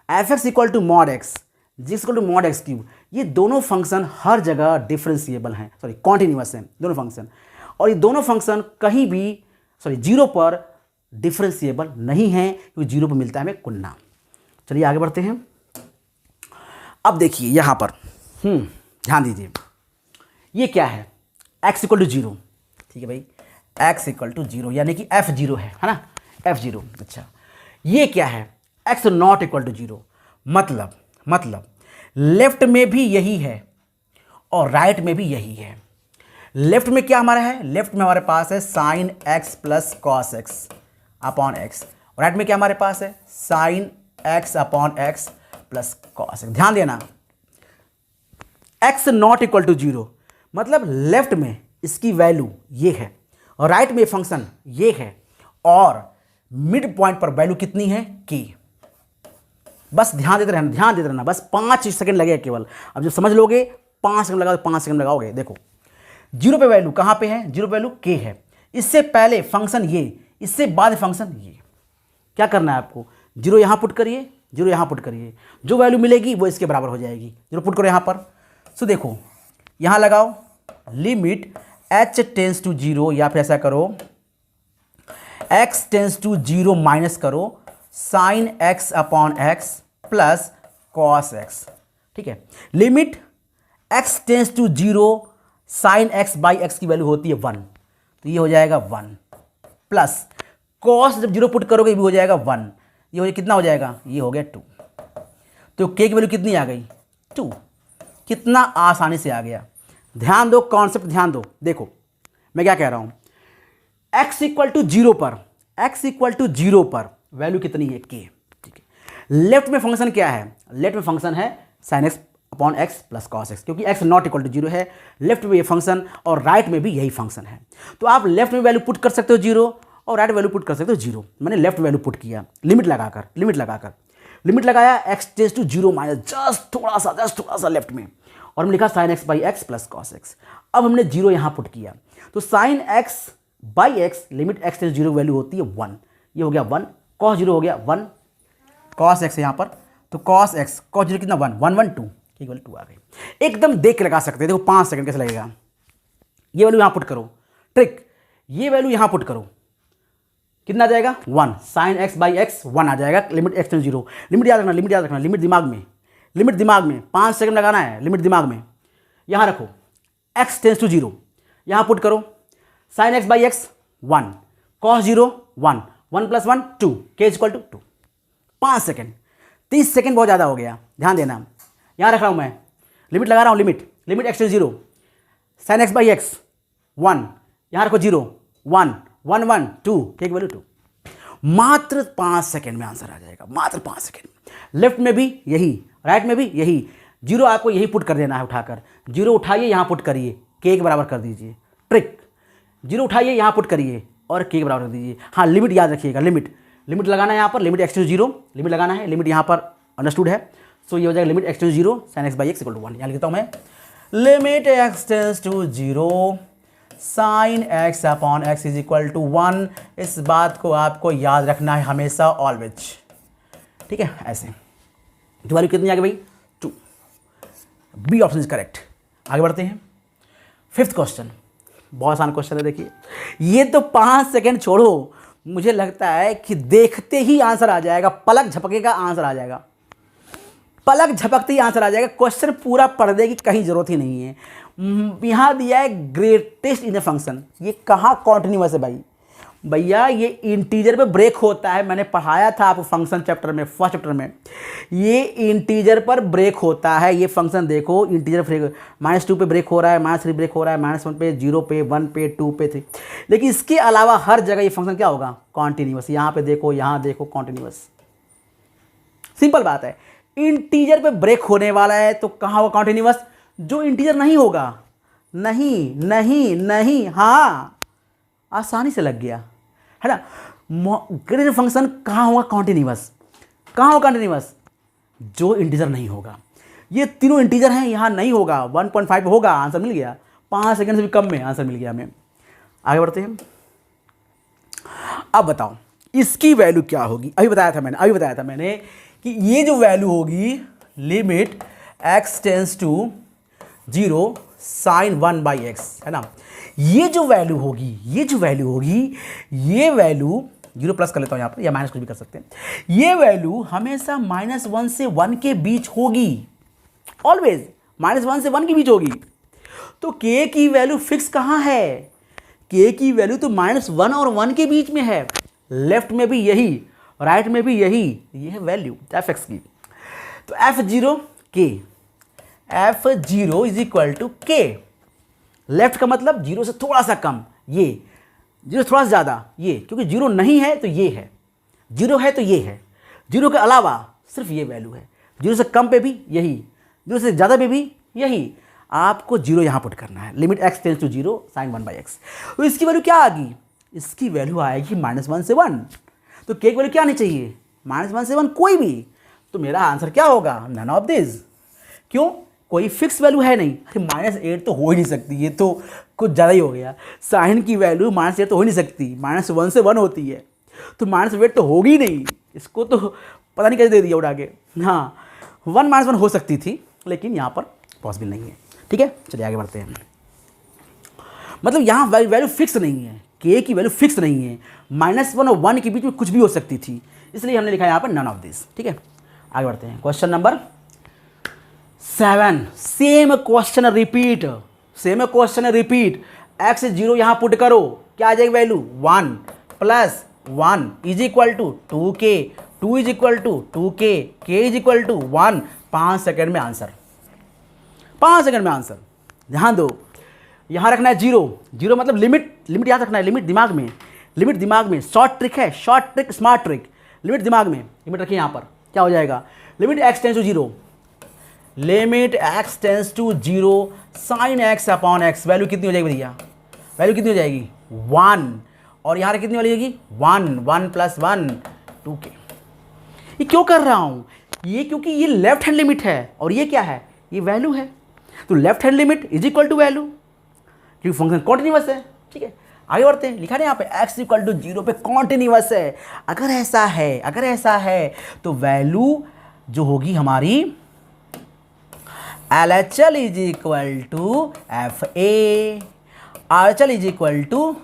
fx = mod x, gx = mod x3, ये दोनों फंक्शन हर जगह डिफरेंशिएबल हैं, सॉरी कॉन्टिन्यूअस हैं दोनों फंक्शन। और ये दोनों फंक्शन कहीं भी 0 पर डिफरेंशिएबल नहीं है, क्योंकि 0 पर मिलता है हमें कुन्ना। चलिए आगे बढ़ते हैं। अब देखिए यहाँ पर ध्यान दीजिए, ये क्या है? x = 0। ठीक है भाई, x = 0 यानी कि f0 है ना, f0। अच्छा, ये क्या है? x ≠ = 0, मतलब लेफ्ट में भी यही है और राइट में भी यही है। लेफ्ट में क्या हमारा है? लेफ्ट में हमारे पास है sin x + cos x upon x, और राइट में क्या हमारे पास है? sin x upon x + cos x। ध्यान देना, x ≠ = 0 मतलब लेफ्ट में इसकी वैल्यू ये है और राइट में फंक्शन ये है, और मिड पॉइंट पर वैल्यू कितनी है? k। बस ध्यान देते रहना, बस 5 सेकंड लगेगा केवल। अब जब समझ लोगे 5 सेकंड लगाओ, 5 सेकंड लगाओगे। देखो 0 पे वैल्यू कहाँ पे है? 0 पे वैल्यू k है। इससे पहले फंक्शन ये, इससे बाद फंक्शन ये। क्या करना है आपको? 0 यहाँ पुट करिए, 0 यहाँ पुट करिए, जो वैल्यू मिलेगी वो इसके बराबर हो जाएगी। 0 पुट करो यहाँ पर। सो देखो यहाँ लगाओ लिमिट h टेंस टू 0, या फिर ऐसा करो x टेंस टू 0 माइनस करो sin x upon x plus cos x। ठीक है, limit x tends to 0 sin x by x की वैल्यू होती है 1, तो ये हो जाएगा 1 प्लस cos, जब 0 पुट करोगे ये भी हो जाएगा 1, ये हो कितना हो जाएगा? ये हो गया 2। तो k की वैल्यू कितनी आ गई? 2। कितना आसानी से आ गया। ध्यान दो, कॉन्सेप्ट ध्यान दो। देखो मैं क्या कह रहा हूं, x = 0 पर, x = 0 पर वैल्यू कितनी है? k। ठीक है, लेफ्ट में फंक्शन क्या है? लेफ्ट में फंक्शन है sin x upon x plus cos x, क्योंकि x ≠ = 0 है लेफ्ट में ये फंक्शन और राइट में भी यही फंक्शन है। तो आप लेफ्ट में वैल्यू पुट कर सकते हो 0 और राइट वैल्यू पुट कर सकते हो 0। मैंने लेफ्ट वैल्यू पुट किया लिमिट लगाकर, लिमिट लगाया x tends to 0 minus just थोड़ा सा लेफ्ट में, और हमने लिखा sine X by X plus cos X. अब हमने 0 यहाँ पुट किया, तो sine X by X limit X tends 0 value होती है 1, ये हो गया 1, कॉस 0 हो गया 1, कॉस एक्स है यहाँ पर, तो कॉस एक्स कॉस 0 कितना 1 1 1 2 इक्वल 2 आ गई। एकदम देख के लगा सकते हैं, देखो 5 सेकंड कैसे लगेगा। ये वैल्यू यहाँ पुट करो, ट्रिक, ये वैल्यू यहाँ पुट करो, कितना आ जाएगा 1, साइन एक्स बाई एक्स 1 आ जाएगा, लिमिट एक्स टेंस 0। लिमिट याद रखना, लिमिट दिमाग में 5 सेकंड लगाना है, लिमिट दिमाग में। यहाँ रखो एक्स टेंस टू 0, यहाँ पुट करो sign X by x 1, cos 0 1, 1 plus 1 2, के इक्वल टू 2। 5 सेकंड, 30 सेकंड बहुत ज़्यादा हो गया, ध्यान देना। यहाँ रख रहा हूँ मैं, लिमिट लगा रहा हूँ, limit X tends 0, sine X by x 1, यहाँ रखो 0 1 1 1 2, के वैल्यू 2। मात्र 5 सेकंड में आंसर आ जाएगा, मात्र 5 सेकंड। लेफ्ट में भी यही, राइट में भी यही, 0 आपको यही पुट कर देना है, उठाकर 0 उठाइए यहाँ पुट करिए, के के बराबर कर दीजिए। ट्रिक, 0 उठाइए यहाँ पुट करिए और के के बराबर कर दीजिए। हाँ, लिमिट याद रखिएगा, लिमिट लगाना है यहाँ पर, लिमिट एक्स टेंस 0 लिमिट लगाना है, लिमिट यहाँ पर अंडरस्टूड है, सो ये हो जाएगा limit X tends 0 sine X by X equal to 1। यहाँ लिखता हूँ मैं, limit X tends to 0 sine X upon X is equal to 1। इस बात को आपको याद रखना है हमेशा, ऑलवेज, ठीक है। ऐसे तो वैल्यू कितनी आ गई भाई 2, बी ऑप्शन इज करेक्ट। आगे बढ़ते हैं, 5th क्वेश्चन, बहुत आसान क्वेश्चन है। देखिए ये तो 5 सेकंड छोड़ो, मुझे लगता है कि देखते ही आंसर आ जाएगा, पलक झपकेगा आंसर आ जाएगा, पलक झपकते ही आंसर आ जाएगा। क्वेश्चन पूरा पढ़ने की कहीं जरूरत ही नहीं है। यहाँ दिया है ग्रेटेस्ट इन ए फंक्शन, ये कहाँ कॉन्टिन्यूअस है भाई? भैया ये इंटीजर पे ब्रेक होता है, मैंने पढ़ाया था आपको फंक्शन चैप्टर में, फर्स्ट चैप्टर में। ये इंटीजर पर ब्रेक होता है, ये फंक्शन देखो इंटीजर ब्रेक, -2 पे ब्रेक हो रहा है, -3 ब्रेक हो रहा है, -1 पे, 0 पे, 1 पे, 2 पे, 3। लेकिन इसके अलावा हर जगह ये फंक्शन क्या होगा? कॉन्टिन्यूअस। यहाँ पे देखो, यहाँ देखो, कॉन्टिन्यूअस। सिंपल बात है, इंटीजर पे ब्रेक होने वाला है तो कहाँ होगा कॉन्टिन्यूअस? जो इंटीजर नहीं होगा, नहीं नहीं नहीं, हाँ आसानी से लग गया है ना। ग्रेटेस्ट फंक्शन कहाँ होगा कॉन्टिन्यूअस? कहाँ होगा कॉन्टिन्यूअस? जो इंटीजर नहीं होगा। ये तीनों इंटीजर हैं, यहाँ नहीं होगा, 1.5 होगा, आंसर मिल गया। 5 सेकंड से भी कम में आंसर मिल गया हमें। आगे बढ़ते हैं। अब बताओ इसकी वैल्यू क्या होगी? अभी बताया था मैंने कि ये जो वैल्यू होगी limit x tends to 0 sine 1 by X, है ना। ये जो वैल्यू होगी, ये वैल्यू 0 प्लस कर लेता हूँ यहाँ पर, या माइनस कुछ भी कर सकते हैं। ये वैल्यू हमेशा -1 से 1 के बीच होगी, ऑलवेज -1 से 1 के बीच होगी। तो k की वैल्यू फिक्स कहाँ है? k की वैल्यू तो -1 और 1 के बीच में है। लेफ्ट में भी यही, राइट में भी यही, ये है वैल्यू f(x) की। तो f(0) k, f(0) is equal to k। Left का मतलब 0 से थोड़ा सा कम, ये 0 से थोड़ा सा ज़्यादा, ये, क्योंकि 0 नहीं है तो ये है, 0 है तो ये है, 0 के अलावा सिर्फ ये वैल्यू है। 0 से कम पे भी यही, 0 से ज़्यादा पे भी यही। आपको 0 यहाँ पुट करना है, limit x tends to 0 sine 1 by X. तो इसकी वैल्यू क्या आ गई? इसकी वैल्यू आएगी -1 से 1। तो k की वैल्यू क्या आनी चाहिए? -1 से 1 कोई भी। तो मेरा आंसर क्या होगा? None of this. क्यों? कोई फिक्स वैल्यू है नहीं। अरे -8 तो हो ही नहीं सकती, ये तो कुछ ज़्यादा ही हो गया। साइन की वैल्यू -8 तो हो ही नहीं सकती, -1 से 1 होती है, तो -8 तो होगी नहीं। इसको तो पता नहीं कैसे दे दिया उड़ा के। हाँ 1 -1 हो सकती थी, लेकिन यहाँ पर पॉसिबल नहीं है। ठीक है, चलिए आगे बढ़ते हैं। मतलब यहाँ वैल्यू फिक्स नहीं है, k की वैल्यू फिक्स नहीं है, -1 और 1 के बीच में कुछ भी हो सकती थी, इसलिए हमने लिखा है यहाँ पर नन ऑफ दिस। ठीक है, आगे बढ़ते हैं। Question number 7, same question repeat. x 0 यहाँ पुट करो, क्या आ जाएगी value? 1 plus 1 is equal to 2k, 2 is equal to 2k, k is equal to 1। 5 second में आंसर, 5 सेकंड में आंसर। ध्यान दो, यहाँ रखना है 0 मतलब लिमिट याद रखना है, लिमिट दिमाग में। शॉर्ट ट्रिक है, स्मार्ट ट्रिक। लिमिट दिमाग में, लिमिट रखिए यहाँ पर, क्या हो जाएगा? Limit x tends to 0, limit x tends to 0 sine x upon x। Value कितनी हो जाएगी भैया? वैल्यू कितनी हो जाएगी? 1। और यहाँ कितनी वाली होगी? 1 प्लस 1 2k। ये क्यों कर रहा हूँ? ये क्योंकि ये लेफ्ट हैंड लिमिट है और ये क्या है? ये वैल्यू है। तो left hand limit is equal to value, क्योंकि फंक्शन कॉन्टिन्यूअस है। ठीक है, आगे बढ़ते हैं। लिखा है यहाँ पे x इक्वल टू 0 पे कॉन्टिन्यूअस है। अगर ऐसा है तो वैल्यू जो होगी हमारी LHL is equal to FA, RHL is equal to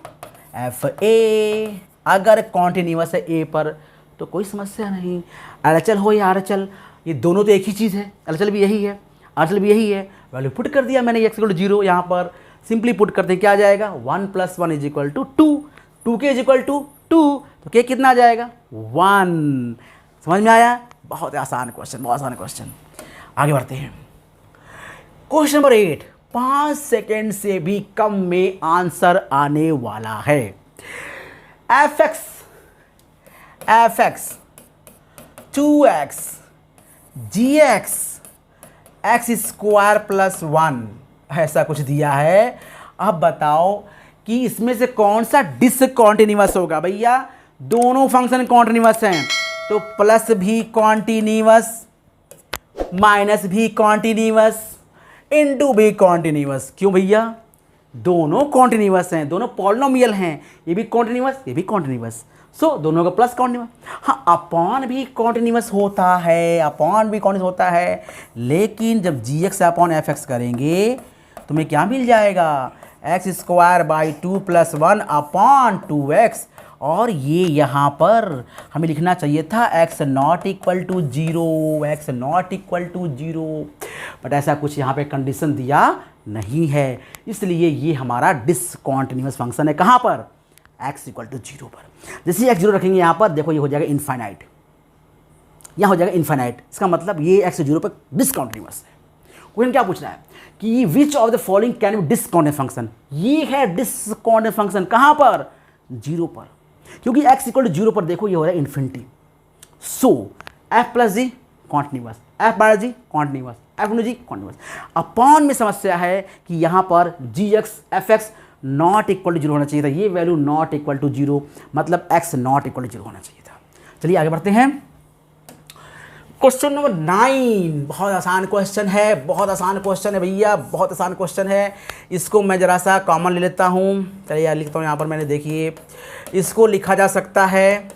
FA। अगर कॉन्टिन्यूअस है A पर तो कोई समस्या नहीं, LHL हो या RHL, ये दोनों तो एक ही चीज़ है। LHL भी यही है, RHL भी यही है। वैल्यू पुट कर दिया मैंने x इक्वल टू 0, यहाँ पर सिंपली पुट करते क्या आ जाएगा? 1 + 1 is equal to 2, 2k is equal to 2, तो k कितना आ जाएगा? 1। समझ में आया? बहुत आसान क्वेश्चन, बहुत आसान क्वेश्चन। आगे बढ़ते हैं। क्वेश्चन नंबर 8, 5 सेकेंड से भी कम में आंसर आने वाला है। fx 2x gx x² + 1 ऐसा कुछ दिया है। अब बताओ कि इसमें से कौन सा डिसकॉन्टिन्यूअस होगा? भैया दोनों फंक्शन कॉन्टिन्यूअस हैं, तो प्लस भी कॉन्टिन्यूअस, माइनस भी कॉन्टिन्यूअस, इनटू भी कॉन्टिन्यूअस। क्यों भैया? दोनों कॉन्टिन्यूअस हैं, दोनों पॉलिनोमियल हैं, ये भी कॉन्टिन्यूअस, ये भी कॉन्टिन्यूअस, सो दोनों का प्लस कॉन्टिन्यूअस। हाँ, अपॉन भी कॉन्टिन्यूअस होता है, अपॉन भी कॉन्टिन्यूअस होता है, लेकिन जब gx से अपॉन fx करेंगे तुम्हें क्या मिल जाएगा? x² / 2 + 1 upon 2x। और ये यहाँ पर हमें लिखना चाहिए था x not equal to 0, x not equal to 0, but ऐसा कुछ यहाँ पे कंडीशन दिया नहीं है, इसलिए ये हमारा डिसकॉन्टिन्यूअस फंक्शन है। कहाँ पर? x इक्वल टू 0 पर। जैसे ही x 0 रखेंगे यहाँ पर, देखो ये हो जाएगा इनफाइनाइट, यहाँ हो जाएगा इनफाइनाइट। इसका मतलब ये x 0 पर डिसकॉन्टिन्यूअस है। क्वेश्चन क्या पूछ रहा है कि which of the following can be discontinuous function? ये है डिसकॉन्टिन्यूअस फंक्शन। कहाँ पर? 0 पर, क्योंकि x इक्वल टू 0 पर देखो ये हो रहा है infinity. So f + g continuous, f - g continuous, f - g continuous. Upon में समस्या है कि यहाँ पर gx fx not equal to 0 होना चाहिए था, ये वैल्यू नॉट इक्वल टू 0, मतलब x नॉट इक्वल टू 0 होना चाहिए था। चलिए आगे बढ़ते हैं। क्वेश्चन नंबर 9, बहुत आसान क्वेश्चन है, बहुत आसान क्वेश्चन है भैया, बहुत आसान क्वेश्चन है। इसको मैं ज़रा सा कॉमन ले लेता हूँ। चलिए यार लिखता हूँ यहाँ पर, मैंने देखिए इसको लिखा जा सकता है,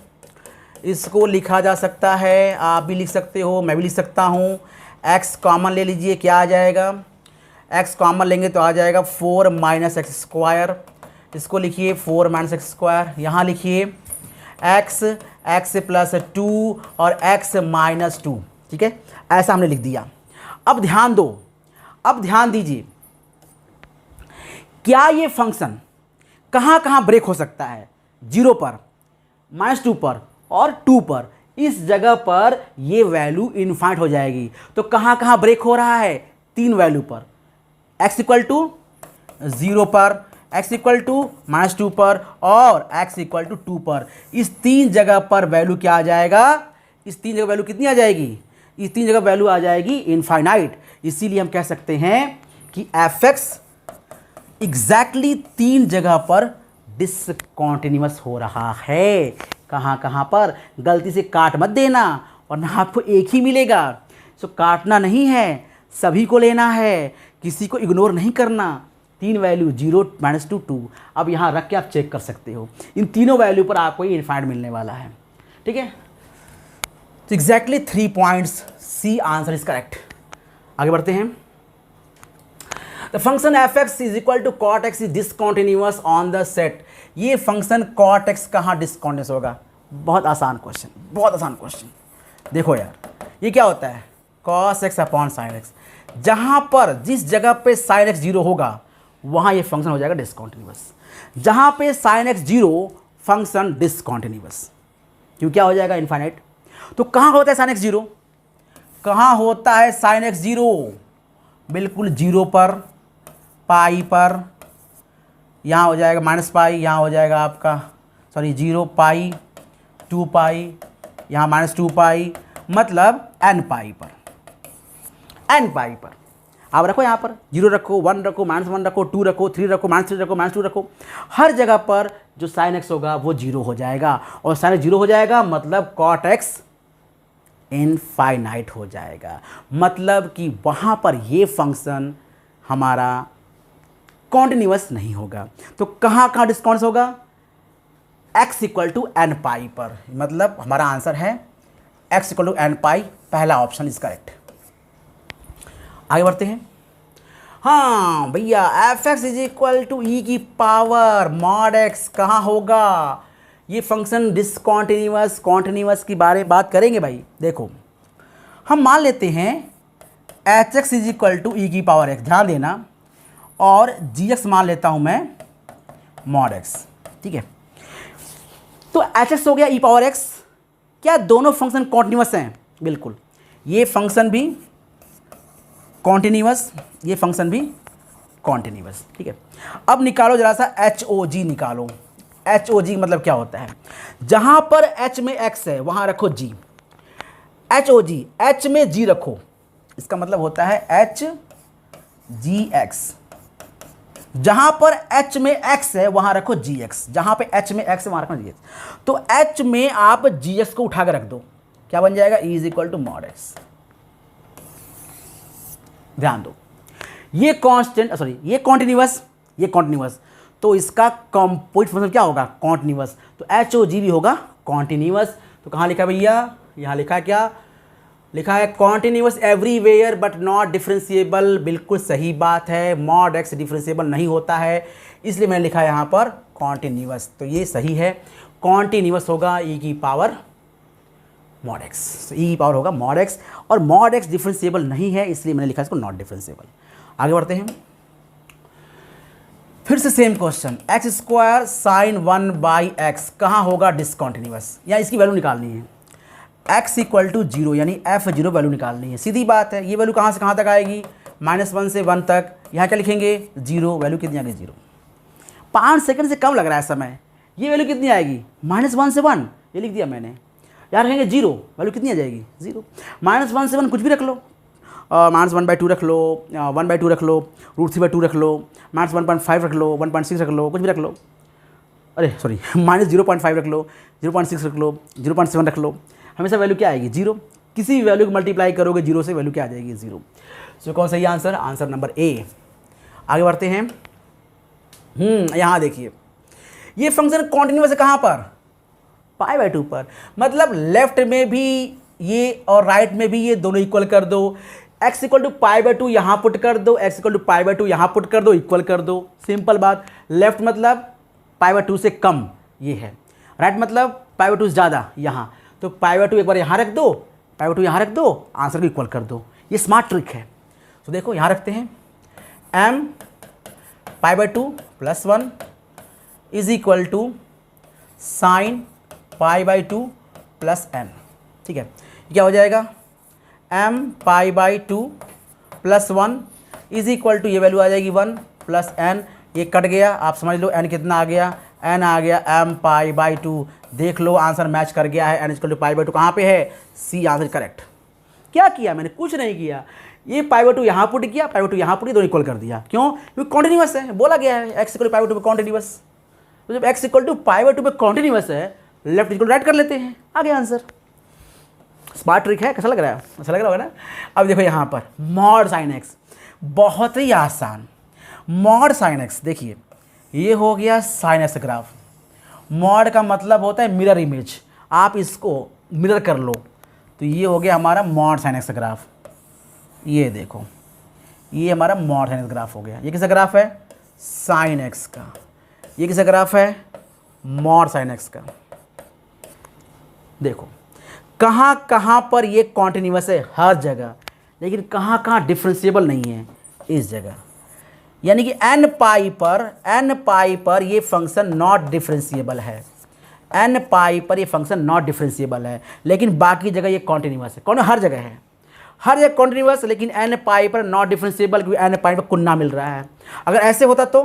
इसको लिखा जा सकता है, आप भी लिख सकते हो, मैं भी लिख सकता हूँ। x कॉमन ले लीजिए, क्या आ जाएगा? x कॉमन लेंगे तो आ जाएगा 4 - x²। इसको लिखिए 4 - x², यहाँ लिखिए x + 2 और x - 2। ठीक है, ऐसा हमने लिख दिया। अब ध्यान दो, अब ध्यान दीजिए, क्या ये फंक्शन कहाँ कहाँ ब्रेक हो सकता है? 0 पर, -2 पर और 2 पर। इस जगह पर ये वैल्यू इनफाइनाइट हो जाएगी। तो कहाँ कहाँ ब्रेक हो रहा है? 3 वैल्यू पर, x इक्वल टू 0 पर, x इक्वल टू -2 पर और x इक्वल टू 2 पर। इस 3 जगह पर वैल्यू क्या आ जाएगा? इस 3 जगह वैल्यू कितनी आ जाएगी? इस 3 जगह वैल्यू आ जाएगी इनफाइनाइट। इसीलिए हम कह सकते हैं कि fx एग्जैक्टली 3 जगह पर डिसकॉन्टिन्यूअस हो रहा है। कहाँ कहाँ पर? गलती से काट मत देना वरना आपको एक ही मिलेगा। सो काटना नहीं है, सभी को लेना है, किसी को इग्नोर नहीं करना। 3 वैल्यू 0 -2 2, अब यहाँ रख के आप चेक कर सकते हो। इन तीनों वैल्यू पर आपको ये इनफाइनाइट मिलने वाला है। ठीक है, तो exactly 3 points, C answer is correct. आगे बढ़ते हैं। The function fx is equal to cot x is discontinuous on the set. ये फंक्शन cot x कहाँ डिसकॉन्टिन्यूअस होगा? बहुत आसान क्वेश्चन, बहुत आसान क्वेश्चन। देखो यार, ये क्या होता है? cos x upon sin x। जहाँ पर जिस जगह पे sin x 0 होगा वहाँ ये फंक्शन हो जाएगा डिसकॉन्टिन्यूअस। जहाँ पे sin x 0, फंक्शन डिसकॉन्टिन्यूअस। क्यों क्या हो जाएगा? इनफाइनाइट। तो कहाँ होता है sin x 0? कहाँ होता है sin x 0? बिल्कुल 0 पर, पाई पर, यहाँ हो जाएगा -π, यहाँ हो जाएगा आपका 0 पाई, 2 पाई, यहाँ -2π, मतलब n पाई पर, n पाई पर। आप रखो यहाँ पर 0 रखो, 1 रखो, -1 रखो, 2 रखो, 3 रखो, -3 रखो, -2 रखो, हर जगह पर जो sin x होगा वो 0 हो जाएगा। और sin x 0 हो जाएगा मतलब cot x इनफाइनाइट हो जाएगा। मतलब कि वहाँ पर ये फंक्शन हमारा कॉन्टिन्यूअस नहीं होगा। तो कहाँ कहाँ डिस्काउंट्स होगा? x equal to n pi पर। मतलब हमारा आंसर है x equal to n pi, पहला ऑप्शन इज करेक्ट। आगे बढ़ते हैं। हाँ भैया, f x is equal to e की पावर मॉड एक्स कहाँ होगा? ये फंक्शन डिसकॉन्टिन्यूअस कॉन्टिन्यूअस की बात करेंगे भाई। देखो हम मान लेते हैं h x is equal to e की पावर एक्स, ध्यान देना, और जी एक्स मान लेता हूँ मैं मॉड एक्स, ठीक है। तो एच एक्स हो गया ई पावर एक्स। क्या दोनों फंक्शन कॉन्टिन्यूअस हैं? बिल्कुल, ये फंक्शन भी कॉन्टिन्यूअस, ये फंक्शन भी कॉन्टिन्यूअस, ठीक है। अब निकालो जरा सा एच ओ जी निकालो। एच ओ जी मतलब क्या होता है? जहां पर एच में एक्स है वहां रखो जी, एच ओ जी, एच में जी रखो, इसका मतलब होता है एच जी एक्स। जहां पर एच में एक्स है वहां रखो जी एक्स, जहां पे एच में एक्स है वहां रखो जी एक्स। तो एच में आप जी एक्स को उठा कर रख दो, क्या बन जाएगा? E is equal to mod X. ध्यान दो, ये कांस्टेंट, सॉरी ये कॉन्टिन्यूअस, ये कॉन्टिन्यूअस, तो इसका कंपोजिट फंक्शन क्या होगा? कॉन्टिन्यूअस। तो एच ओ जी भी होगा कॉन्टिन्यूअस। तो कहाँ लिखा भैया? यहाँ लिखा क्या? लिखा है continuous everywhere but not differentiable. बिल्कुल सही बात है, मॉड एक्स डिफरेंशिएबल नहीं होता है, इसलिए मैंने लिखा है यहाँ पर कॉन्टिन्यूअस। तो ये सही है, कॉन्टिन्यूअस होगा ई की पावर मॉड एक्स, ई की पावर होगा मॉड एक्स, और मॉड एक्स डिफरेंशिएबल नहीं है इसलिए मैंने लिखा इसको नॉट डिफरेंशिएबल। आगे बढ़ते हैं। फिर से same question, x square sine 1 by x कहाँ होगा डिसकॉन्टिन्यूअस? या इसकी वैल्यू निकालनी है। x इक्वल टू 0 यानी f0 वैल्यू निकालनी है। सीधी बात है, ये वैल्यू कहाँ से कहाँ तक आएगी? -1 से 1 तक। यहाँ क्या लिखेंगे? 0। वैल्यू कितनी आ गई? 0। 5 सेकंड से कम लग रहा है समय। ये वैल्यू कितनी आएगी? -1 से 1, ये लिख दिया मैंने। यार कहेंगे 0, वैल्यू कितनी आ जाएगी? 0। -1 से 1 कुछ भी रख लो, -1/2 रख लो, 1/2 रख लो, √3/2 रख लो, -1.5 रख लो, 1.6 रख लो, कुछ भी रख लो। अरे सॉरी, -0.5 रख लो, 0.6 रख लो, 0.7 रख लो, हमेशा वैल्यू क्या आएगी? 0। किसी भी वैल्यू को मल्टीप्लाई करोगे 0 से, वैल्यू क्या आ जाएगी? 0। सो कौन सही आंसर? Answer number A. आगे बढ़ते हैं। यहाँ देखिए, ये फंक्शन कॉन्टिन्यूअस है कहाँ पर? π/2 पर। मतलब लेफ्ट में भी ये और राइट में भी ये दोनों इक्वल कर दो। x इक्वल टू π/2 यहाँ पुट कर दो, x इक्वल टू π/2 यहाँ पुट कर दो, इक्वल कर दो। सिंपल बात। लेफ्ट मतलब π/2 से कम ये है, राइट मतलब π/2 से ज़्यादा यहाँ। तो π/2 एक बार यहाँ रख दो, π/2 यहाँ रख दो, आंसर को इक्वल कर दो। ये स्मार्ट ट्रिक है। तो देखो यहाँ रखते हैं m π/2 + 1 is equal to sine π/2 + n, ठीक है। क्या हो जाएगा? m π/2 + 1 इज इक्वल टू, ये वैल्यू आ जाएगी 1 + n, ये कट गया, आप समझ लो n कितना आ गया? n आ गया m π/2। देख लो आंसर मैच कर गया है, n = π/2 कहाँ पे है? C answer correct. क्या किया मैंने? कुछ नहीं किया, ये π/2 यहाँ पुट किया, π/2 यहाँ पुट, दोनों इक्वल कर दिया। क्यों? क्योंकि कॉन्टिन्यूअस है, बोला गया है x = π/2 पे कॉन्टिन्यूअस। तो जब x = π/2 पे कॉन्टिन्यूअस है, लेफ्ट इक्वल राइट कर लेते हैं, आ गया आंसर। स्मार्ट ट्रिक है, कैसा लग रहा है? अच्छा लग रहा होगा ना। अब देखो यहाँ पर मॉड साइन एक्स, बहुत ही आसान। मॉड साइन एक्स, देखिए ये हो गया साइन एक्स ग्राफ। मॉड का मतलब होता है मिरर इमेज, आप इसको मिरर कर लो, तो ये हो गया हमारा मॉड साइन एक्स ग्राफ। ये देखो, ये हमारा मॉड साइन एक्स ग्राफ हो गया। ये किसका ग्राफ है? साइन एक्स का। ये किसका ग्राफ है? मॉड साइन एक्स का। देखो कहाँ कहाँ पर ये कॉन्टिन्यूअस है? हर जगह। लेकिन कहाँ कहाँ डिफरेंशिएबल नहीं है? इस जगह। यानी कि n पाई पर ये फंक्शन नॉट डिफरेंशिएबल है। n पाई पर ये फंक्शन नॉट डिफरेंशिएबल है, लेकिन बाकी जगह ये कॉन्टिन्यूअस है। कौन? हर जगह है, हर जगह कॉन्टिन्यूअस, लेकिन n पाई पर नॉट डिफरेंशिएबल, क्योंकि n पाई पर कुन्ना मिल रहा है। अगर ऐसे होता तो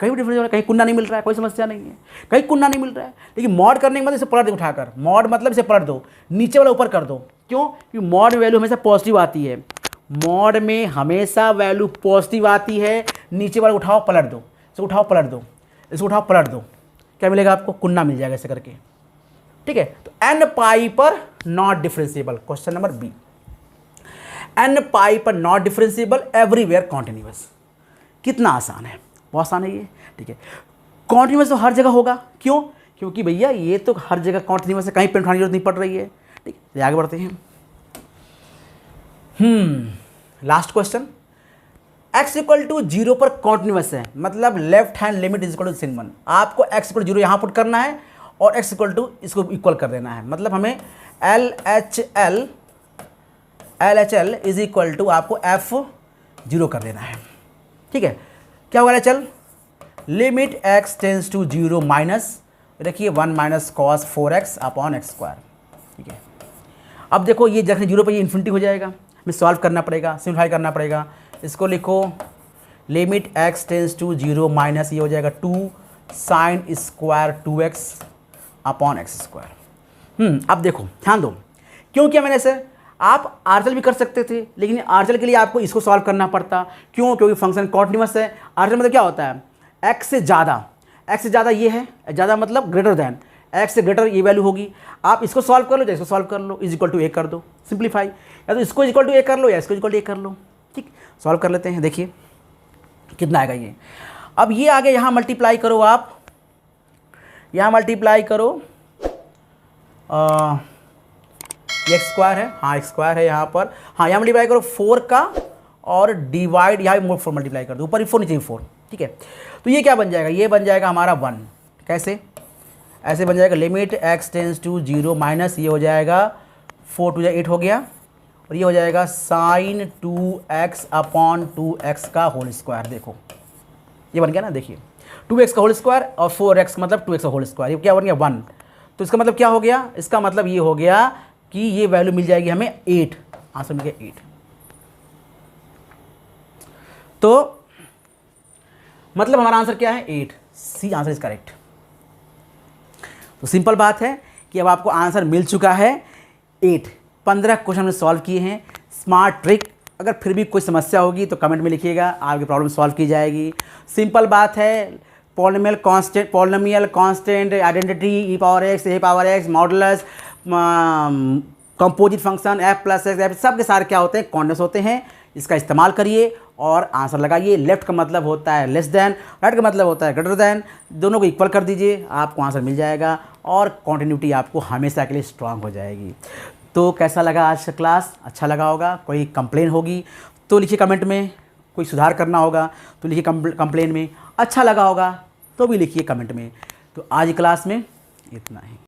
कहीं भी डिफरेंशिएबल, कहीं कुन्ना नहीं मिल रहा है, कोई समस्या नहीं है, कहीं कुन्ना नहीं मिल रहा है। लेकिन मॉड करने के बाद इसे पलट दो उठाकर, मॉड मतलब इसे पलट दो, नीचे वाला ऊपर कर दो। क्यों? क्योंकि मॉड में वैल्यू हमेशा पॉजिटिव आती है, मॉड में हमेशा वैल्यू पॉजिटिव आती है। नीचे वाला उठाओ पलट दो, इसे उठाओ पलट दो, इसे उठाओ पलट दो, क्या मिलेगा आपको? कुन्ना मिल जाएगा ऐसे करके। ठीक है। तो n पाई पर not differentiable, question number B, n pi पर नॉट डिफरेंशिएबल एवरीवेयर कॉन्टिन्यूअस। कितना आसान है, बहुत आसान है ये, ठीक है। कॉन्टिन्यूअस तो हर जगह होगा, क्यों? क्योंकि भैया ये तो हर जगह कॉन्टिन्यूअस है, कहीं पेन उठाने की जरूरत नहीं पड़ रही है, ठीक है। आगे बढ़ते हैं। Last question, x equal to 0 पर कॉन्टिन्यूअस है, मतलब left hand limit is equal to sin 1। आपको x इक्वल टू 0 यहाँ पुट करना है और x इक्वल टू इसको इक्वल कर देना है, मतलब हमें LHL इज इक्वल टू आपको F0 कर देना है, ठीक है। क्या होगा LHL? Limit x tends to 0 minus, देखिए 1 minus cos 4x upon x square, ठीक है। अब देखो ये जैसे 0 पर ये इन्फिनिटी हो जाएगा, हमें सॉल्व करना पड़ेगा, सिम्प्लीफाई करना पड़ेगा। इसको लिखो limit x tends to 0 minus ये हो जाएगा 2 sine square 2x upon x square. अब देखो ध्यान दो, क्यों किया मैंने ऐसे? आप आरचल भी कर सकते थे, लेकिन आरचल के लिए आपको इसको सॉल्व करना पड़ता, क्यों? क्योंकि फंक्शन कॉन्टिन्यूअस है। आरचल मतलब क्या होता है? x से ज़्यादा ये है, ज़्यादा मतलब ग्रेटर दैन, x से ग्रेटर ये वैल्यू होगी। आप इसको सॉल्व कर लो या इसको सॉल्व कर लो, इज इक्वल टू a कर दो, सिंप्लीफाई, या तो इसको इक्वल टू a कर लो या इसको इक्वल टू a कर लो, ठीक। सॉल्व कर लेते हैं, देखिए कितना आएगा ये। अब ये आगे यहाँ मल्टीप्लाई करो, आप यहाँ मल्टीप्लाई करो, ये x स्क्वायर है, हाँ x स्क्वायर है यहाँ पर, हाँ यहाँ मल्टीप्लाई करो 4 का और डिवाइड यहाँ 4 मल्टीप्लाई कर दो, ऊपर ही 4 नीचे 4, ठीक है। तो ये क्या बन जाएगा? ये बन जाएगा हमारा 1। कैसे? ऐसे बन जाएगा limit x tends to 0 minus ये हो जाएगा 4 2 8 हो गया, और ये हो जाएगा साइन 2x अपॉन 2x का होल स्क्वायर। देखो ये बन गया ना, देखिए 2x का होल स्क्वायर और 4x मतलब 2x का होल स्क्वायर, ये क्या बन गया 1। तो इसका मतलब क्या हो गया? इसका मतलब ये हो गया कि ये वैल्यू मिल जाएगी हमें 8, आंसर मिल गया 8। तो मतलब हमारा आंसर क्या है? 8, सी आंसर इज करेक्ट। तो सिंपल बात है कि अब आपको आंसर मिल चुका है 8। 15 क्वेश्चन हमने सॉल्व किए हैं, स्मार्ट ट्रिक। अगर फिर भी कोई समस्या होगी तो कमेंट में लिखिएगा, आपकी प्रॉब्लम सॉल्व की जाएगी। सिंपल बात है, polynomial constant, identity, e power x, modulus, composite function, f plus x, f सब के सारे क्या होते हैं? कॉन्टिन्यूअस होते हैं। इसका इस्तेमाल करिए और आंसर लगाइए। लेफ्ट का मतलब होता है लेस देन, राइट का मतलब होता है ग्रेटर देन, दोनों को इक्वल कर दीजिए, आपको आंसर मिल जाएगा और कॉन्टिन्यूटी आपको हमेशा के लिए स्ट्रांग हो जाएगी। तो कैसा लगा आज का क्लास? अच्छा लगा होगा। कोई कंप्लेन होगी तो लिखिए कमेंट में, कोई सुधार करना होगा तो लिखिए कंप्लेन में, अच्छा लगा होगा तो भी लिखिए कमेंट में। तो आज क्लास में इतना ही।